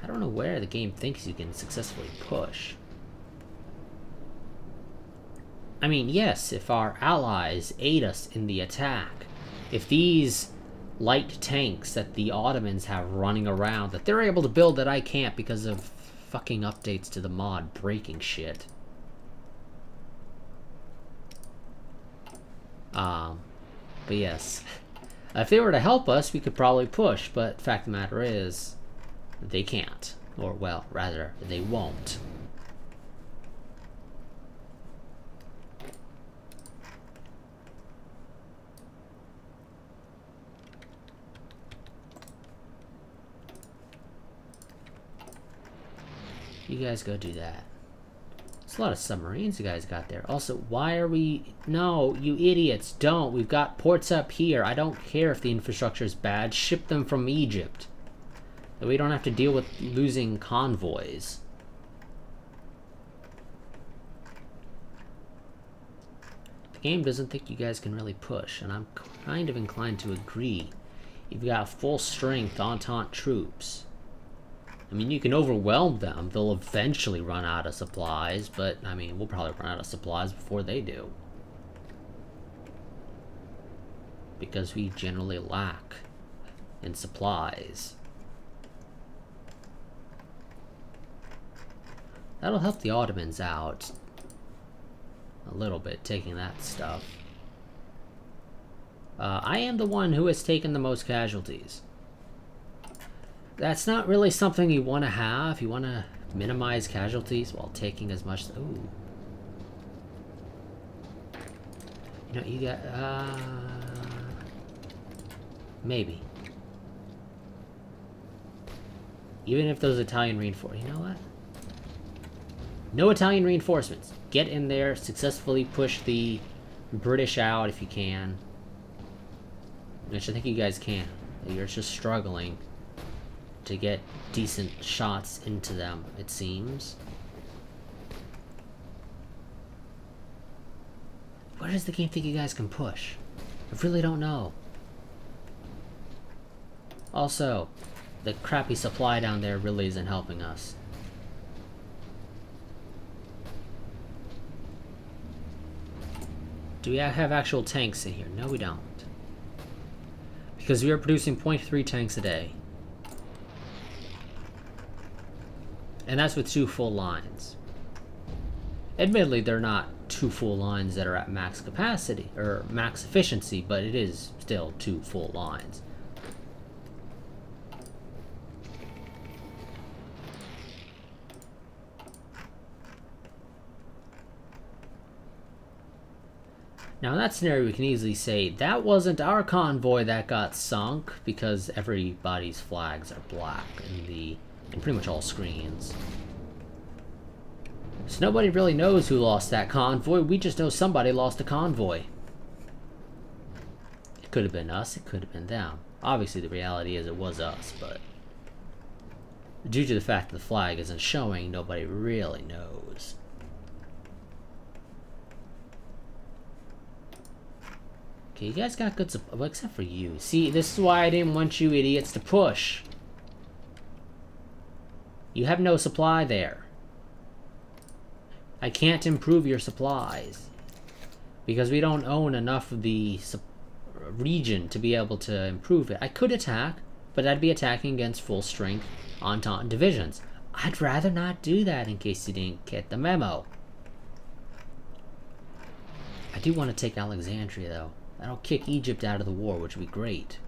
I don't know where the game thinks you can successfully push. I mean, yes, if our allies aid us in the attack, if these light tanks that the Ottomans have running around, that they're able to build that I can't because of fucking updates to the mod breaking shit. But yes, if they were to help us, we could probably push, but the fact of the matter is, they can't. Or, well, rather, they won't. You guys go do that. It's a lot of submarines you guys got there. Also, why are we... No, you idiots, don't. We've got ports up here. I don't care if the infrastructure is bad. Ship them from Egypt. So we don't have to deal with losing convoys. The game doesn't think you guys can really push, and I'm kind of inclined to agree. You've got full strength Entente troops. I mean, you can overwhelm them. They'll eventually run out of supplies, but, I mean, we'll probably run out of supplies before they do. Because we generally lack in supplies. That'll help the Ottomans out a little bit, taking that stuff. I am the one who has taken the most casualties. That's not really something you want to have. You want to minimize casualties while taking as much... Ooh. You know, you got... maybe. Even if those Italian reinforcements... You know what? No Italian reinforcements. Get in there, successfully push the British out if you can. Which I think you guys can. You're just struggling to get decent shots into them, it seems. Where does the game think you guys can push? I really don't know. Also, the crappy supply down there really isn't helping us. Do we have actual tanks in here? No, we don't. Because we are producing 0.3 tanks a day. And that's with 2 full lines. Admittedly, they're not 2 full lines that are at max capacity, or max efficiency, but it is still 2 full lines. Now in that scenario, we can easily say, that wasn't our convoy that got sunk, because everybody's flags are black in pretty much all screens. So nobody really knows who lost that convoy, we just know somebody lost a convoy. It could have been us, it could have been them. Obviously the reality is it was us, but due to the fact that the flag isn't showing, nobody really knows. Okay, you guys got good supply, well, except for you. See, this is why I didn't want you idiots to push. You have no supply there. I can't improve your supplies. Because we don't own enough of the region to be able to improve it. I could attack, but I'd be attacking against full strength Entente divisions. I'd rather not do that in case you didn't get the memo. I do want to take Alexandria though. That'll kick Egypt out of the war, which would be great.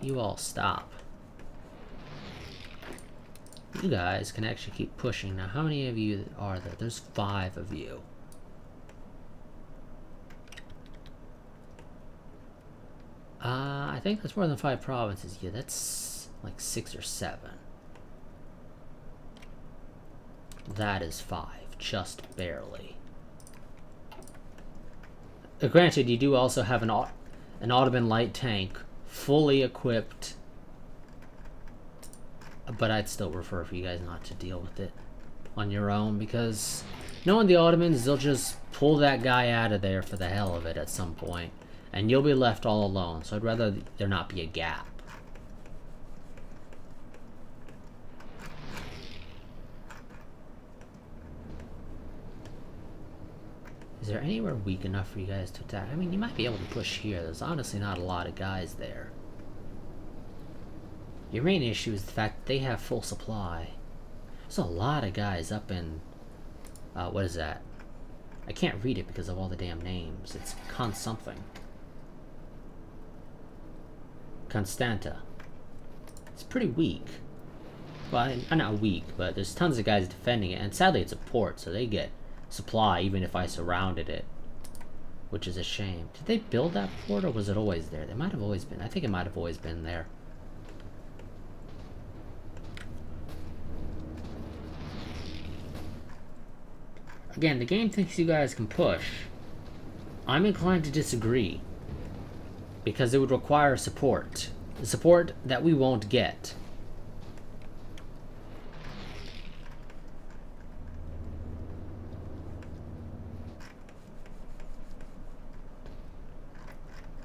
You all stop. You guys can actually keep pushing. Now, how many of you are there? There's 5 of you. I think that's more than 5 provinces. Yeah, that's like 6 or 7. That is 5, just barely. Granted, you do also have an Ottoman light tank, fully equipped, but I'd still prefer for you guys not to deal with it on your own, because knowing the Ottomans, they'll just pull that guy out of there for the hell of it at some point, and you'll be left all alone, so I'd rather there not be a gap. Is there anywhere weak enough for you guys to attack? I mean, you might be able to push here. There's honestly not a lot of guys there. Your main issue is the fact that they have full supply. There's a lot of guys up in... what is that? I can't read it because of all the damn names. It's something. Constanta. It's pretty weak. Well, not weak, but there's tons of guys defending it. And sadly, it's a port, so they get supply even if I surrounded it. Which is a shame. Did they build that port, or was it always there? They might have always been. I think it might have always been there. Again, the game thinks you guys can push. I'm inclined to disagree. Because it would require support. The support that we won't get.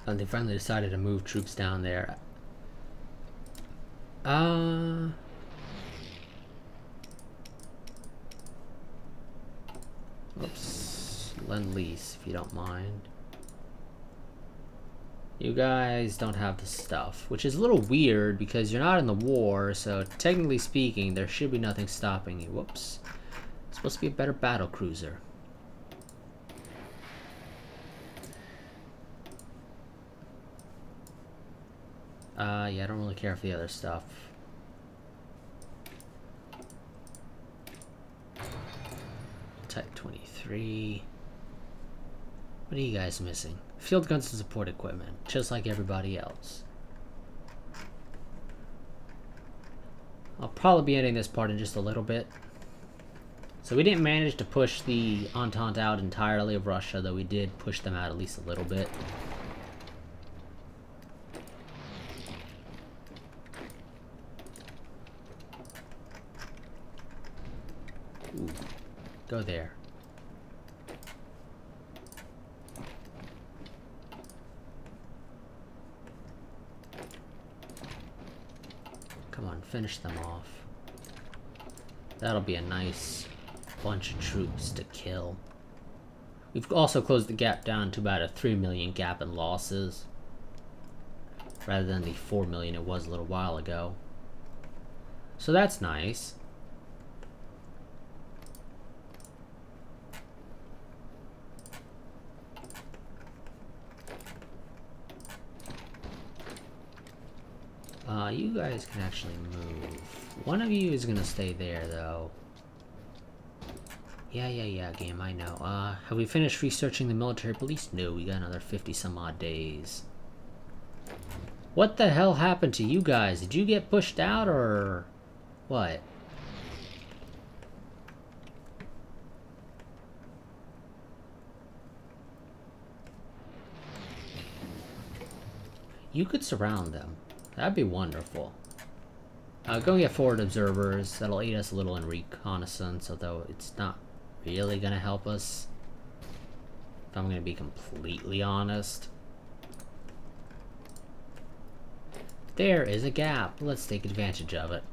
And they finally decided to move troops down there. Oops. Lend-lease, if you don't mind. You guys don't have the stuff, which is a little weird because you're not in the war, so technically speaking, there should be nothing stopping you. Whoops. It's supposed to be a better battle cruiser. Yeah, I don't really care for the other stuff. Type 23. What are you guys missing? Field guns and support equipment, just like everybody else. I'll probably be ending this part in just a little bit. So we didn't manage to push the Entente out entirely of Russia, though we did push them out at least a little bit. Ooh, go there. Come on, finish them off. That'll be a nice bunch of troops to kill. We've also closed the gap down to about a 3 million gap in losses, rather than the 4 million it was a little while ago. So that's nice. You guys can actually move. One of you is gonna stay there, though. Yeah, game, I know. Have we finished researching the military police? No, we got another 50 some odd days. What the hell happened to you guys? Did you get pushed out, or what? You could surround them. That'd be wonderful. Go get forward observers. That'll aid us a little in reconnaissance, although it's not really gonna help us, if I'm gonna be completely honest. There is a gap. Let's take advantage of it.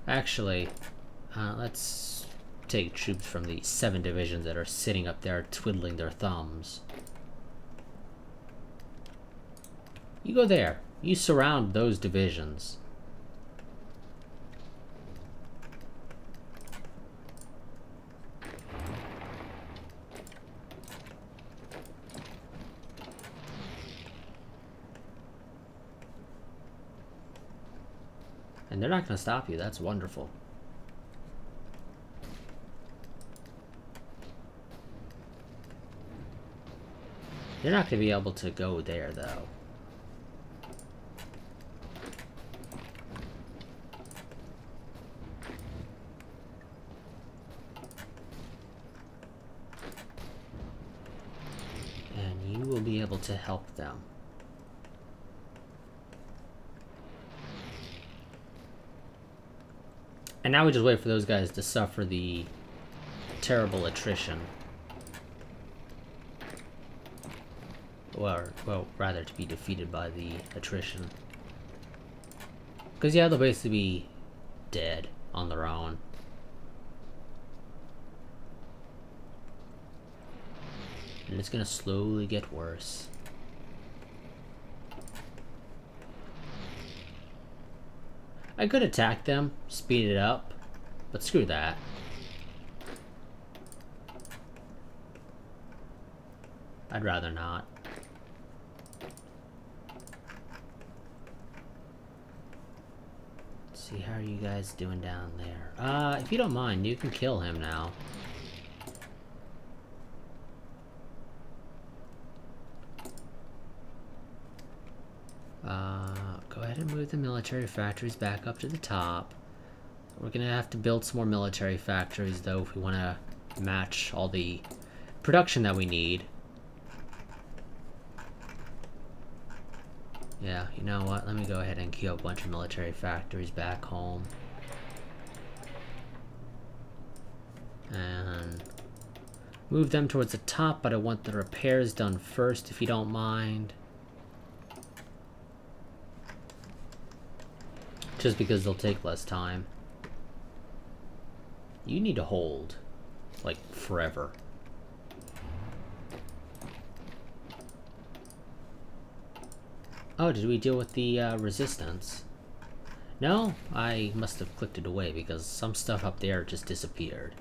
Actually, let's take troops from the 7 divisions that are sitting up there twiddling their thumbs. You go there. You surround those divisions. And they're not going to stop you. That's wonderful. You're not going to be able to go there, though. And you will be able to help them. And now we just wait for those guys to suffer the terrible attrition. Or, well, rather to be defeated by the attrition. Because, yeah, they'll basically be dead on their own. And it's gonna slowly get worse. I could attack them, speed it up, but screw that. I'd rather not. Let's see, how are you guys doing down there? If you don't mind, you can kill him now. Go ahead and move the military factories back up to the top. We're gonna have to build some more military factories though if we want to match all the production that we need. Yeah, you know what? Let me go ahead and queue up a bunch of military factories back home. And move them towards the top, but I want the repairs done first if you don't mind. Just because they'll take less time. You need to hold, like, forever. Oh, did we deal with the resistance? No? I must have clicked it away because some stuff up there just disappeared.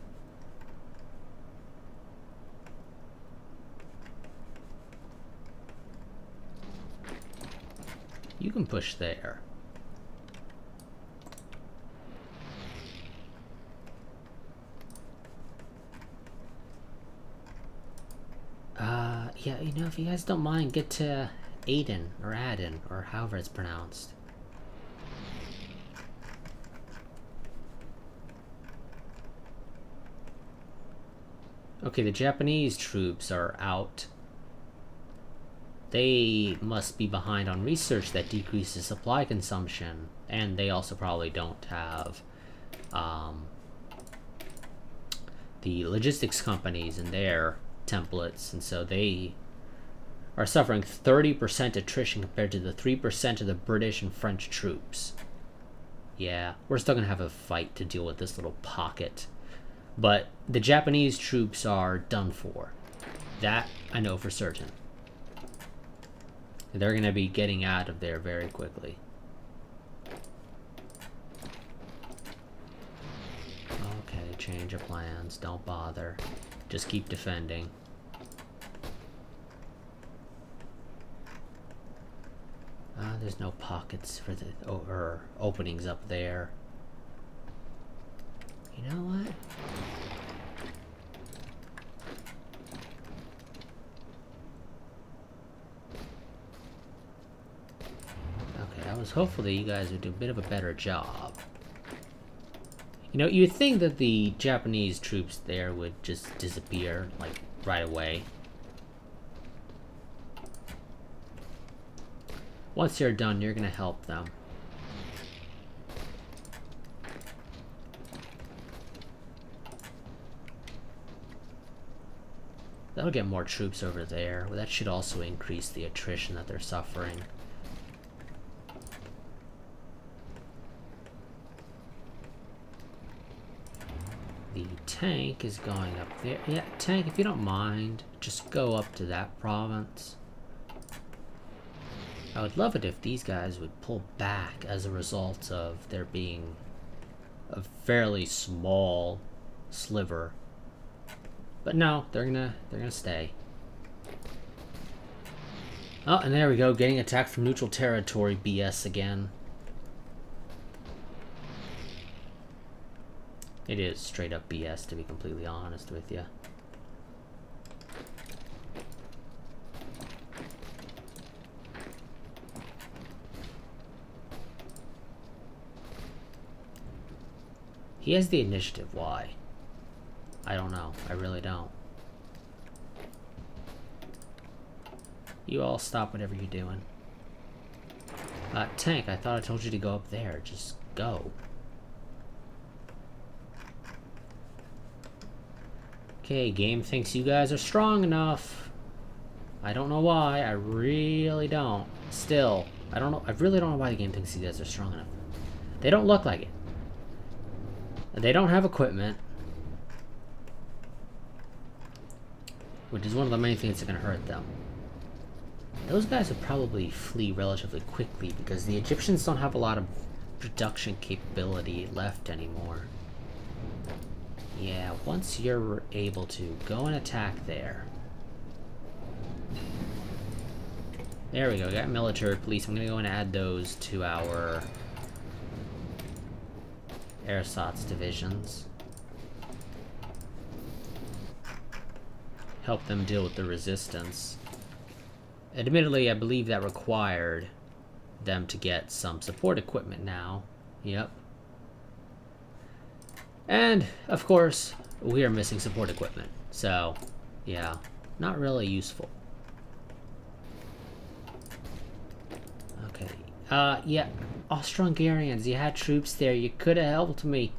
You can push there. Yeah, you know, if you guys don't mind, get to Aden, or Aden, or however it's pronounced. Okay, the Japanese troops are out. They must be behind on research that decreases supply consumption, and they also probably don't have the logistics companies in their templates, and so they are suffering 30% attrition compared to the 3% of the British and French troops. Yeah, we're still gonna have a fight to deal with this little pocket, but the Japanese troops are done for. That I know for certain. They're gonna be getting out of there very quickly. Okay, change of plans, don't bother. Just keep defending. There's no pockets for the or openings up there. You know what? Okay, I was hopeful that you guys would do a bit of a better job. You know, you'd think that the Japanese troops there would just disappear, like, right away. Once you're done, you're gonna help them. That'll get more troops over there. Well, that should also increase the attrition that they're suffering. The tank is going up there. Yeah, tank, if you don't mind, just go up to that province. I would love it if these guys would pull back as a result of there being a fairly small sliver. But no, they're gonna stay. Oh, and there we go, getting attacked from neutral territory BS again. It is straight up BS, to be completely honest with you. He has the initiative, why? I don't know, I really don't. You all stop whatever you're doing. Tank, I thought I told you to go up there, just go. Okay, game thinks you guys are strong enough. I don't know why, I really don't. Still, I don't know, I really don't know why the game thinks you guys are strong enough. They don't look like it. They don't have equipment, which is one of the main things that are going to hurt them. Those guys would probably flee relatively quickly because the Egyptians don't have a lot of production capability left anymore. Yeah, once you're able to go and attack there. There we go, we got military police. I'm gonna go and add those to our ersatz divisions. Help them deal with the resistance. Admittedly, I believe that required them to get some support equipment now. Yep. And, of course, we are missing support equipment. So, yeah, not really useful. Okay. Yeah, Austro-Hungarians, you had troops there. You could have helped me.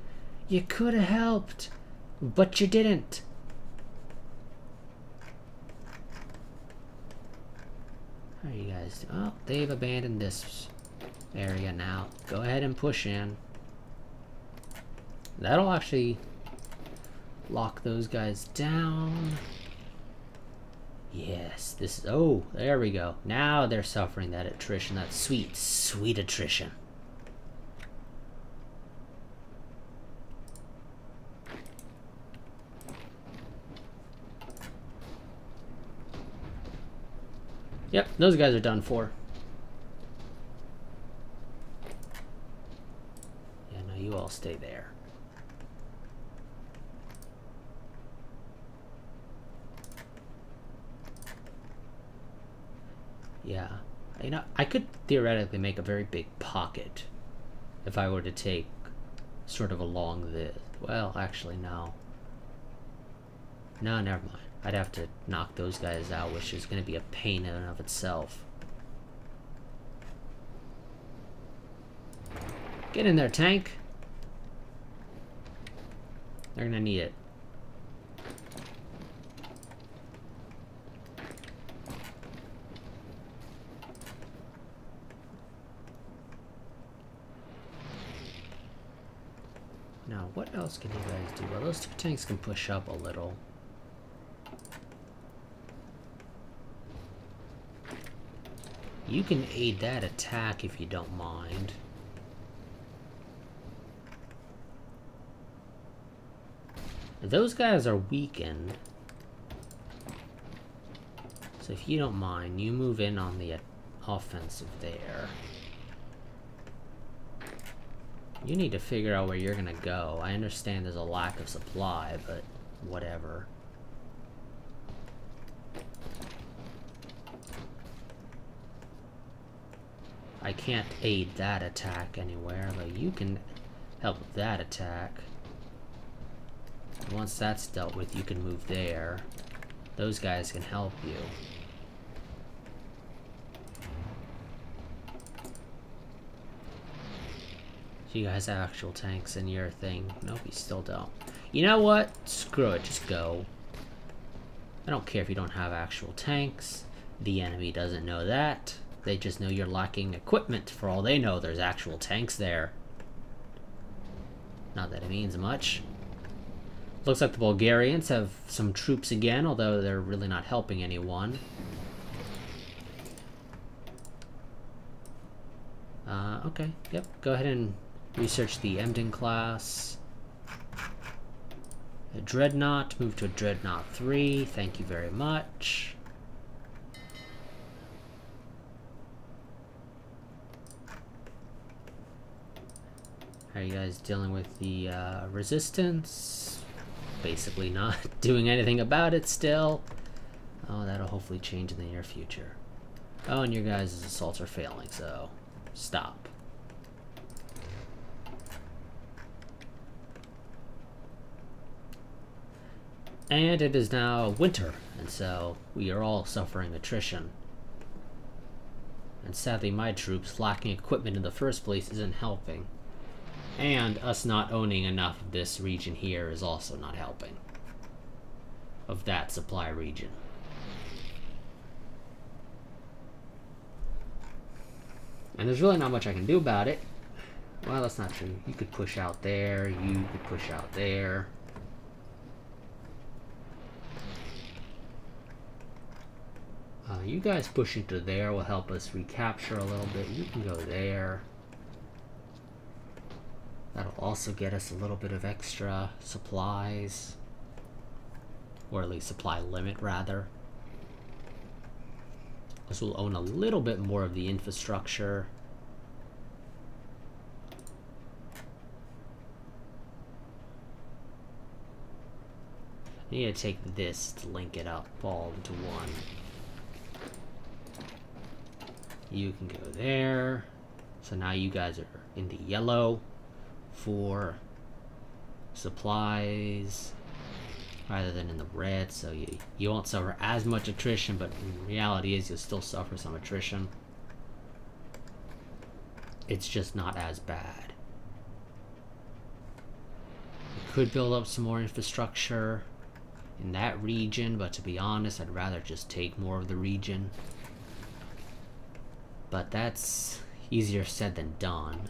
You could have helped, but you didn't. How are you guys doing? Oh, they've abandoned this area now. Go ahead and push in. That'll actually lock those guys down. Yes, this is... Oh, there we go. Now they're suffering that attrition. That sweet, sweet attrition. Yep, those guys are done for. Yeah, no, you all stay there. Yeah, you know, I could theoretically make a very big pocket if I were to take sort of along this. Well, actually, no. No, never mind. I'd have to knock those guys out, which is going to be a pain in and of itself. Get in there, tank. They're going to need it. Now, what else can you guys do? Well, those two tanks can push up a little. You can aid that attack if you don't mind. Those guys are weakened. So if you don't mind, you move in on the offensive there. You need to figure out where you're gonna go. I understand there's a lack of supply, but whatever. I can't aid that attack anywhere, but you can help with that attack. Once that's dealt with, you can move there. Those guys can help you. So you guys have actual tanks in your thing. Nope, you still don't. You know what? Screw it, just go. I don't care if you don't have actual tanks. The enemy doesn't know that. They just know you're lacking equipment. For all they know, there's actual tanks there. Not that it means much. Looks like the Bulgarians have some troops again, although they're really not helping anyone. Okay, yep, go ahead and research the Emden class. A Dreadnought, move to a Dreadnought 3, thank you very much. How are you guys dealing with the resistance? Basically not doing anything about it still. Oh, that'll hopefully change in the near future. Oh, and your guys' assaults are failing, so stop. And it is now winter, and so we are all suffering attrition. And sadly, my troops lacking equipment in the first place isn't helping. And us not owning enough of this region here is also not helping. Of that supply region. And there's really not much I can do about it. Well, that's not true. You could push out there, you could push out there. You guys pushing to there will help us recapture a little bit. You can go there. That'll also get us a little bit of extra supplies. Or at least supply limit, rather. This will own a little bit more of the infrastructure. I need to take this to link it up all into one. You can go there. So now you guys are in the yellow for supplies rather than in the red, so you won't suffer as much attrition, but in reality is you'll still suffer some attrition. It's just not as bad. You could build up some more infrastructure in that region, but to be honest, I'd rather just take more of the region. But that's easier said than done.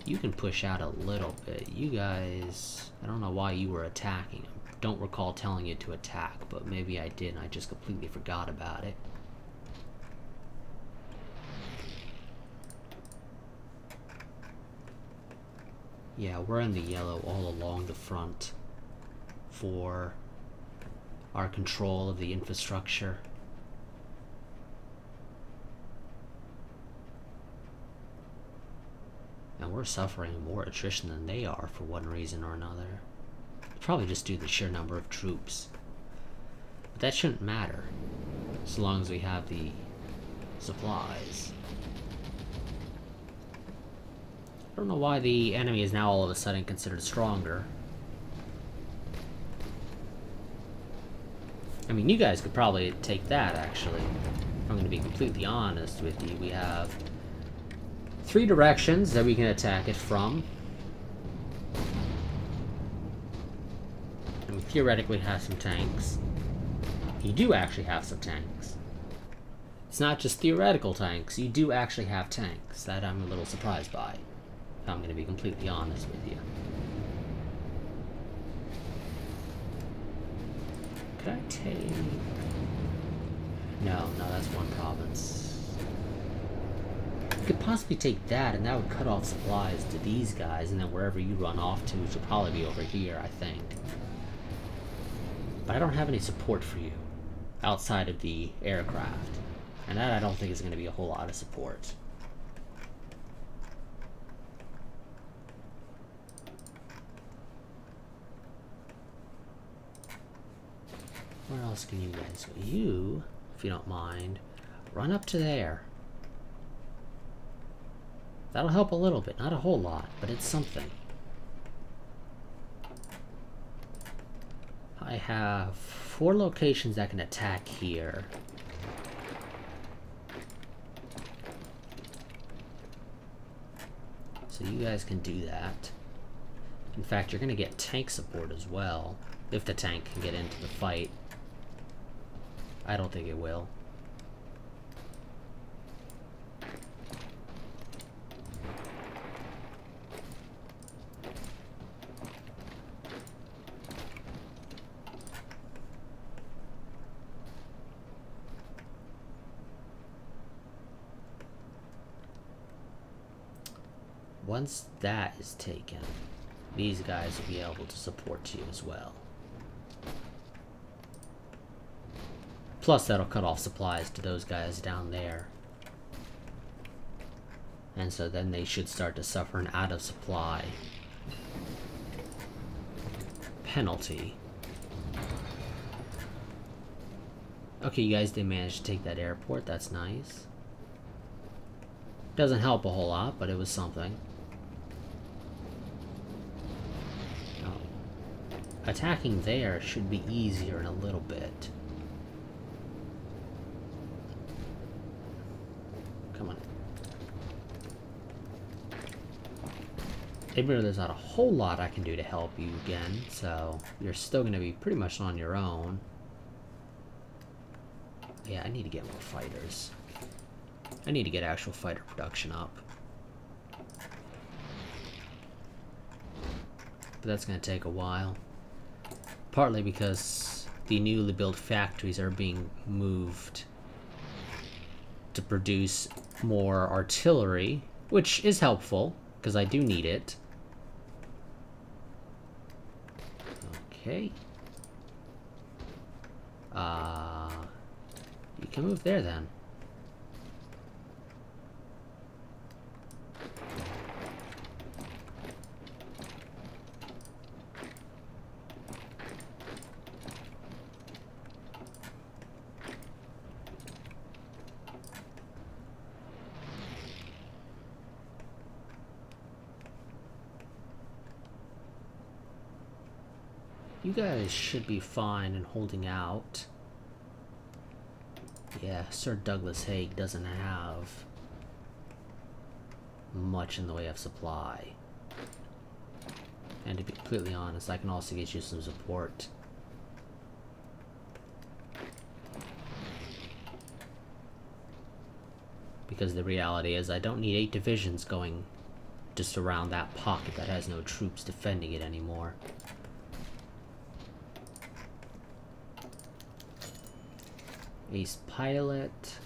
You can push out a little bit. You guys, I don't know why you were attacking. I don't recall telling you to attack, but maybe I did and I just completely forgot about it. Yeah, we're in the yellow all along the front for our control of the infrastructure. And we're suffering more attrition than they are for one reason or another. Probably just due to the sheer number of troops. But that shouldn't matter, as long as we have the supplies. I don't know why the enemy is now all of a sudden considered stronger. I mean, you guys could probably take that, actually. I'm going to be completely honest with you. We have 3 directions that we can attack it from. And we theoretically have some tanks. You do actually have some tanks. It's not just theoretical tanks, you do actually have tanks. That I'm a little surprised by, if I'm going to be completely honest with you. Could I take... No, that's one province. Could possibly take that, and that would cut off supplies to these guys, and then wherever you run off to, which will probably be over here, I think. But I don't have any support for you outside of the aircraft, and that I don't think is going to be a whole lot of support. Where else can you guys go? You, if you don't mind, run up to there. That'll help a little bit, not a whole lot, but it's something. I have 4 locations that can attack here. So you guys can do that. In fact, you're going to get tank support as well, if the tank can get into the fight. I don't think it will. Once that is taken, these guys will be able to support you as well. Plus, that'll cut off supplies to those guys down there. And so then they should start to suffer an out of supply penalty. Okay, you guys did manage to take that airport. That's nice. Doesn't help a whole lot, but it was something. Attacking there should be easier in a little bit. Come on. Admittedly, there's not a whole lot I can do to help you again, so you're still going to be pretty much on your own. Yeah, I need to get more fighters. I need to get actual fighter production up. But that's going to take a while. Partly because the newly built factories are being moved to produce more artillery, which is helpful, because I do need it. Okay. You can move there then. You guys should be fine in holding out. Yeah, Sir Douglas Haig doesn't have much in the way of supply. And to be completely honest, I can also get you some support. Because the reality is I don't need 8 divisions going just around that pocket that has no troops defending it anymore. Ace Pilot.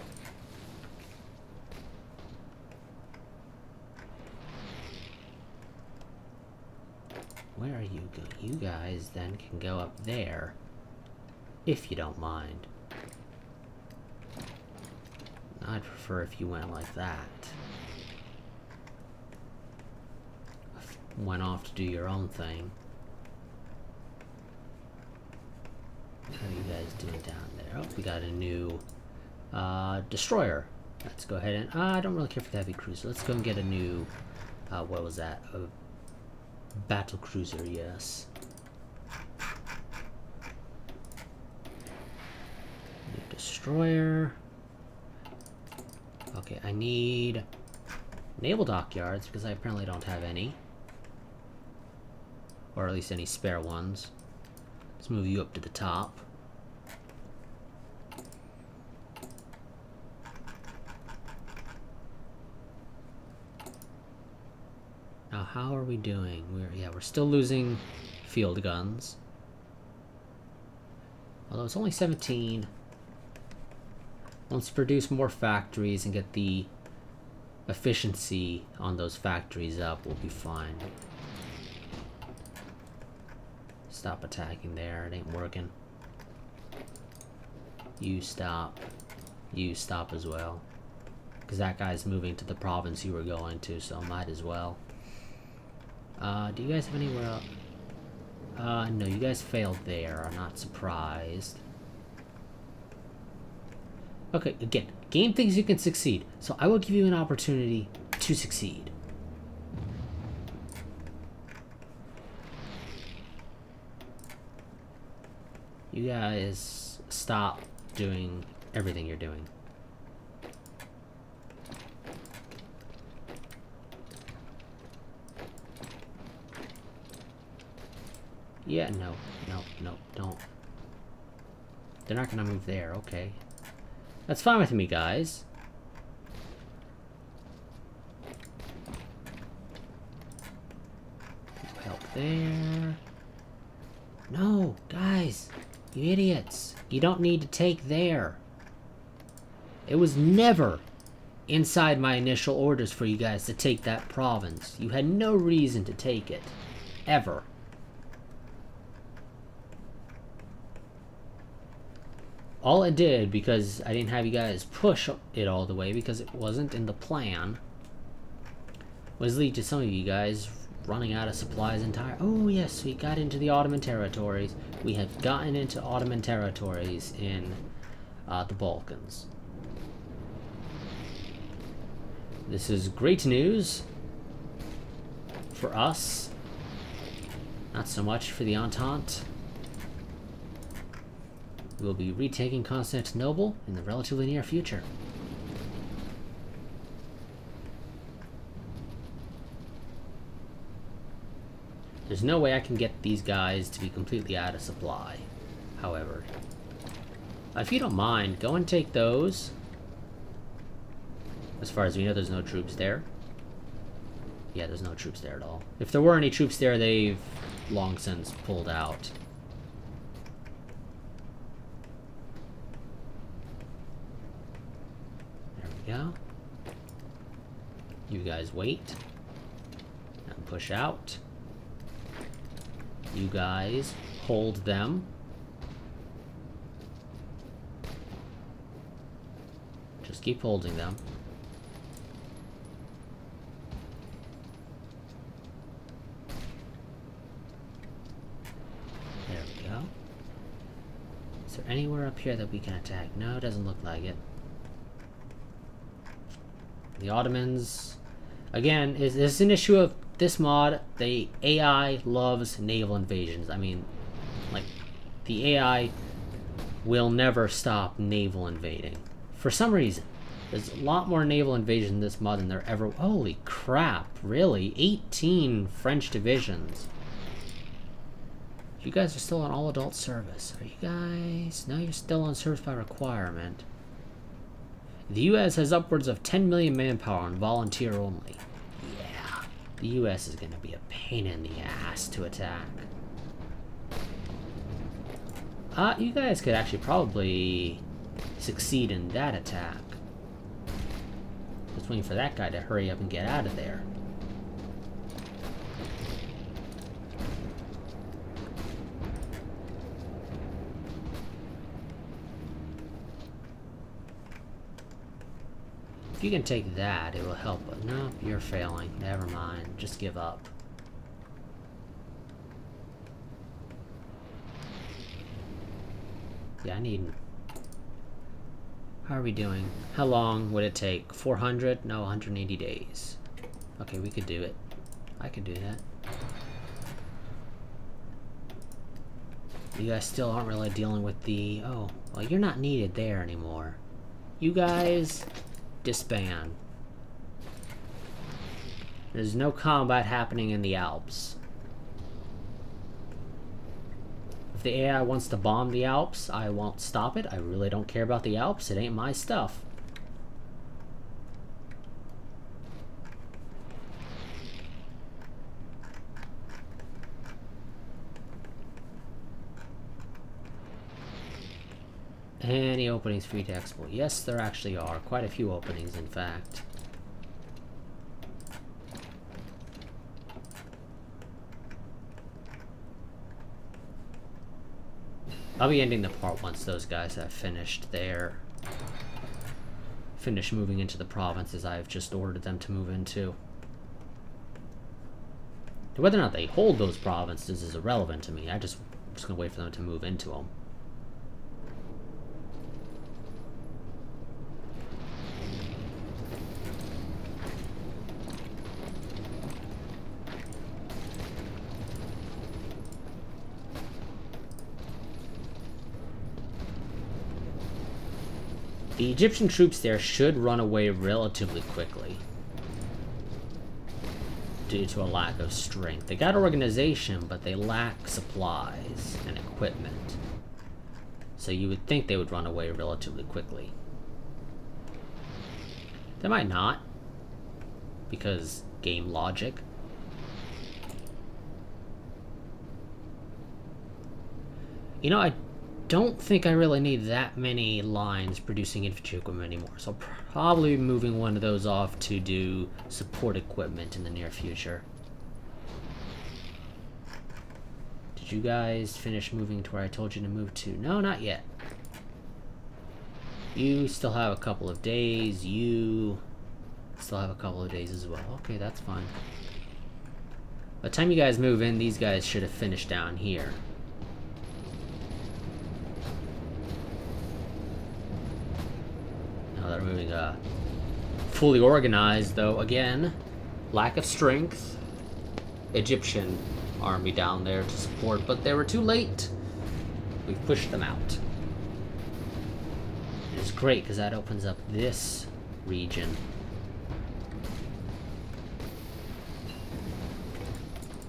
Where are you going? You guys then can go up there, if you don't mind. I'd prefer if you went like that. Went off to do your own thing. How are you guys doing down there? Oh, we got a new destroyer. Let's go ahead and I don't really care for the heavy cruiser. Let's go and get a new what was that? A battle cruiser, yes. New destroyer. Okay, I need naval dockyards because I apparently don't have any. Or at least any spare ones. Let's move you up to the top. Now, how are we doing? We're still losing field guns. Although it's only 17. Once we produce more factories and get the efficiency on those factories up, we'll be fine. Stop attacking there, it ain't working. You stop. You stop as well. Because that guy's moving to the province you were going to, so might as well. Do you guys have anywhere else? No, you guys failed there. I'm not surprised. Okay, again, game thinks you can succeed, so I will give you an opportunity to succeed. You guys stop doing everything you're doing. Yeah, no, don't. They're not gonna move there, okay. That's fine with me, guys. Help there. No, guys, you idiots. You don't need to take there. It was never inside my initial orders for you guys to take that province. You had no reason to take it. Ever. All it did, because I didn't have you guys push it all the way, because it wasn't in the plan, was lead to some of you guys running out of supplies entirely. Oh yes, we got into the Ottoman territories. We have gotten into Ottoman territories in the Balkans. This is great news for us. Not so much for the Entente. We will be retaking Constantinople in the relatively near future. There's no way I can get these guys to be completely out of supply, however. If you don't mind, go and take those. As far as we know, there's no troops there. Yeah, there's no troops there at all. If there were any troops there, they've long since pulled out. Go. You guys wait. And push out. You guys hold them. Just keep holding them. There we go. Is there anywhere up here that we can attack? No, it doesn't look like it. The Ottomans, again, is this an issue of this mod? The AI loves naval invasions. I mean, like, the AI will never stop naval invading. For some reason, there's a lot more naval invasion in this mod than there ever... Holy crap, really? 18 French divisions. You guys are still on all-adult service. Are you guys... No, you're still on service by requirement. The U.S. has upwards of 10 million manpower on volunteer only. Yeah, the U.S. is going to be a pain in the ass to attack. You guys could actually probably succeed in that attack. Just waiting for that guy to hurry up and get out of there. If you can take that, it will help. But no, you're failing. Never mind. Just give up. Yeah, I need... How are we doing? How long would it take? 400? No, 180 days. Okay, we could do it. I could do that. You guys still aren't really dealing with the... Oh, well, you're not needed there anymore. You guys... disband. There's no combat happening in the Alps. If the AI wants to bomb the Alps, I won't stop it. I really don't care about the Alps. It ain't my stuff. Any openings for you to export? Yes, there actually are. Quite a few openings, in fact. I'll be ending the part once those guys have finished moving into the provinces I've just ordered them to move into. Whether or not they hold those provinces is irrelevant to me. I'm just gonna wait for them to move into them. The Egyptian troops there should run away relatively quickly due to a lack of strength. They got organization, but they lack supplies and equipment. So you would think they would run away relatively quickly. They might not, because game logic. You know, I don't think I really need that many lines producing infantry equipment anymore, so I'll probably be moving one of those off to do support equipment in the near future. Did you guys finish moving to where I told you to move to? No, not yet. You still have a couple of days. You still have a couple of days as well. Okay, that's fine. By the time you guys move in, these guys should have finished down here. They're moving fully organized, though. Again, lack of strength. Egyptian army down there to support, but they were too late. We've pushed them out. It's great because that opens up this region.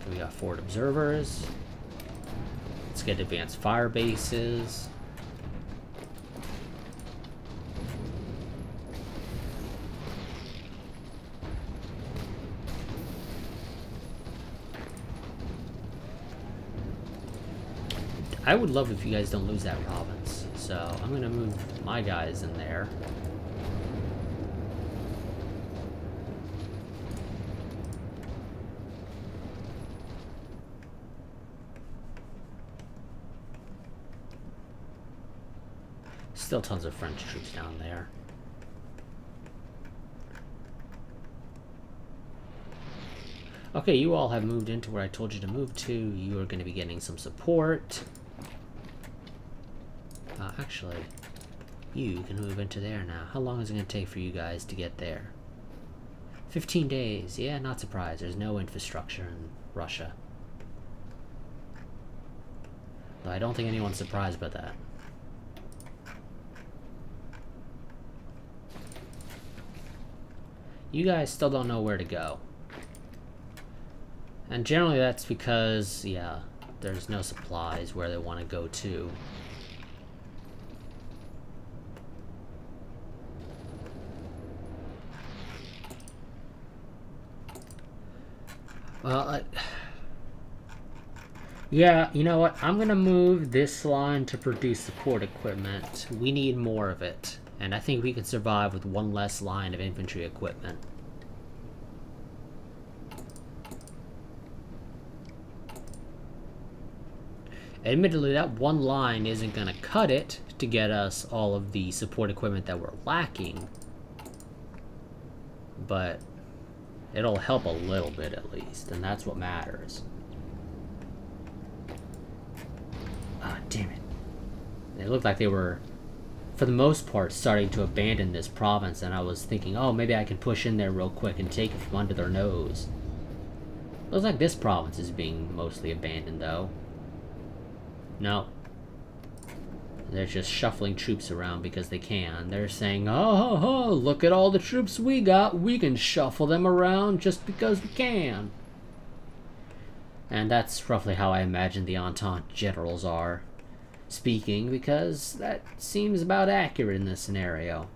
We got forward observers. Let's get advanced fire bases. I would love if you guys don't lose that province, so I'm gonna move my guys in there. Still tons of French troops down there. Okay, you all have moved into where I told you to move to. You are going to be getting some support. Actually, you can move into there now. How long is it going to take for you guys to get there? 15 days. Yeah, not surprised. There's no infrastructure in Russia. Though I don't think anyone's surprised by that. You guys still don't know where to go. And generally that's because, yeah, there's no supplies where they want to go to. Well, yeah, you know what? I'm gonna move this line to produce support equipment. We need more of it. And I think we can survive with one less line of infantry equipment. Admittedly, that one line isn't gonna cut it to get us all of the support equipment that we're lacking. But it'll help a little bit at least, and that's what matters. Ah, damn it. It looked like they were, for the most part, starting to abandon this province, and I was thinking, oh, maybe I can push in there real quick and take it from under their nose. Looks like this province is being mostly abandoned, though. No. They're just shuffling troops around because they can. They're saying, oh, look at all the troops we got. We can shuffle them around just because we can. And that's roughly how I imagine the Entente generals are speaking, because that seems about accurate in this scenario.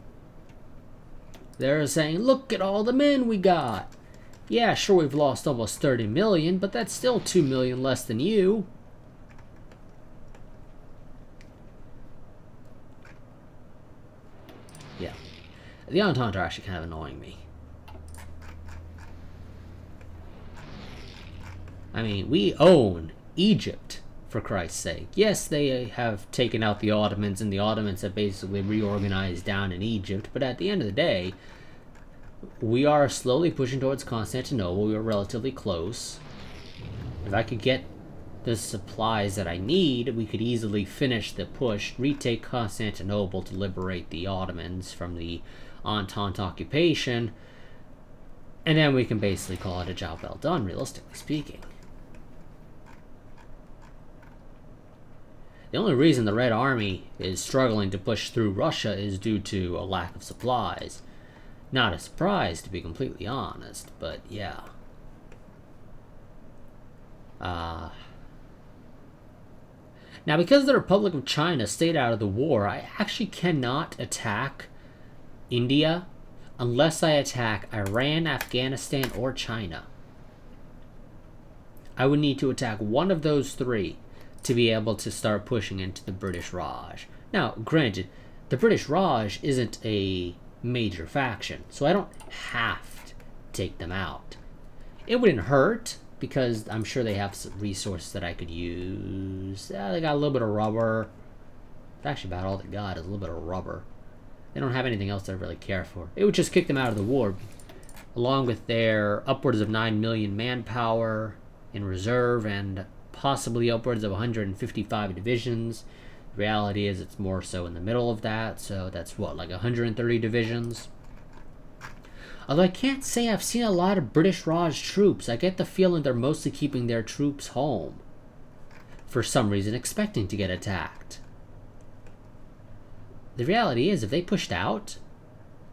They're saying, look at all the men we got. Yeah, sure, we've lost almost 30 million, but that's still 2 million less than you. Yeah. The Entente are actually kind of annoying me. I mean, we own Egypt, for Christ's sake. Yes, they have taken out the Ottomans, and the Ottomans have basically reorganized down in Egypt, but at the end of the day, we are slowly pushing towards Constantinople. We are relatively close. If I could get the supplies that I need, we could easily finish the push, retake Constantinople to liberate the Ottomans from the Entente occupation, and then we can basically call it a job well done, realistically speaking. The only reason the Red Army is struggling to push through Russia is due to a lack of supplies. Not a surprise, to be completely honest, but yeah. Now, because the Republic of China stayed out of the war, I actually cannot attack India unless I attack Iran, Afghanistan, or China. I would need to attack one of those three to be able to start pushing into the British Raj. Now, granted, the British Raj isn't a major faction, so I don't have to take them out. It wouldn't hurt, because I'm sure they have some resources that I could use. They got a little bit of rubber. That's actually about all they got, is a little bit of rubber. They don't have anything else that I really care for. It would just kick them out of the war, along with their upwards of 9 million manpower in reserve and possibly upwards of 155 divisions. The reality is it's more so in the middle of that, so that's what, like 130 divisions? Although I can't say I've seen a lot of British Raj troops. I get the feeling they're mostly keeping their troops home, for some reason expecting to get attacked. The reality is, if they pushed out,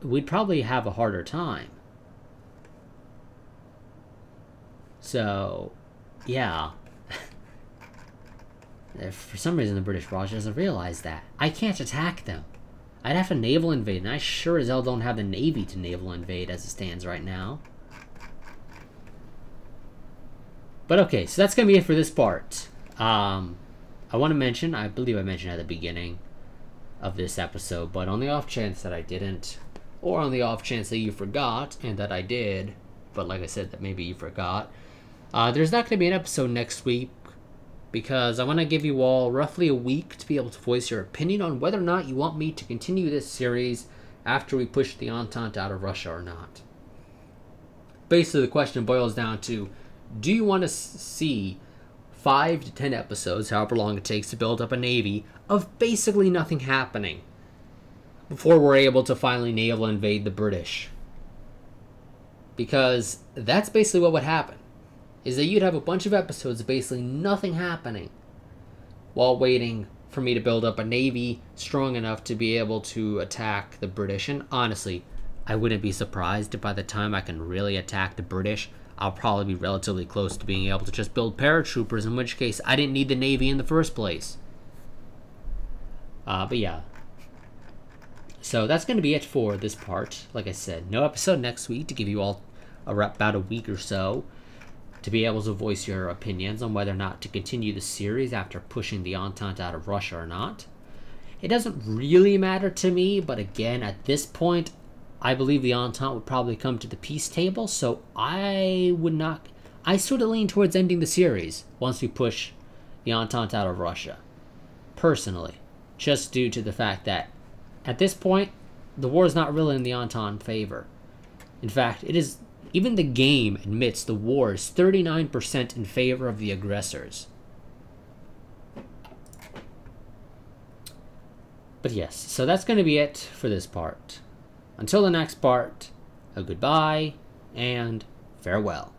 we'd probably have a harder time. So, yeah. For some reason, the British Raj doesn't realize that. I can't attack them. I'd have to naval invade, and I sure as hell don't have the navy to naval invade as it stands right now. But okay, so that's going to be it for this part. I want to mention, I believe I mentioned at the beginning of this episode, but on the off chance that I didn't, or on the off chance that you forgot, and that I did, but like I said, that maybe you forgot, there's not going to be an episode next week, because I want to give you all roughly a week to be able to voice your opinion on whether or not you want me to continue this series after we push the Entente out of Russia or not. Basically, the question boils down to, do you want to see 5 to 10 episodes, however long it takes to build up a navy, of basically nothing happening before we're able to finally naval invade the British? Because that's basically what would happen, is that you'd have a bunch of episodes of basically nothing happening while waiting for me to build up a navy strong enough to be able to attack the British. And honestly, I wouldn't be surprised if by the time I can really attack the British, I'll probably be relatively close to being able to just build paratroopers, in which case I didn't need the navy in the first place. But yeah. So that's going to be it for this part. Like I said, no episode next week to give you all about a week or so to be able to voice your opinions on whether or not to continue the series after pushing the Entente out of Russia or not. It doesn't really matter to me, but again, at this point, I believe the Entente would probably come to the peace table, so I sort of lean towards ending the series once we push the Entente out of Russia. Personally. Just due to the fact that, at this point, the war is not really in the Entente favor. In fact, it is, even the game admits the war is 39% in favor of the aggressors. But yes, so that's going to be it for this part. Until the next part, a goodbye and farewell.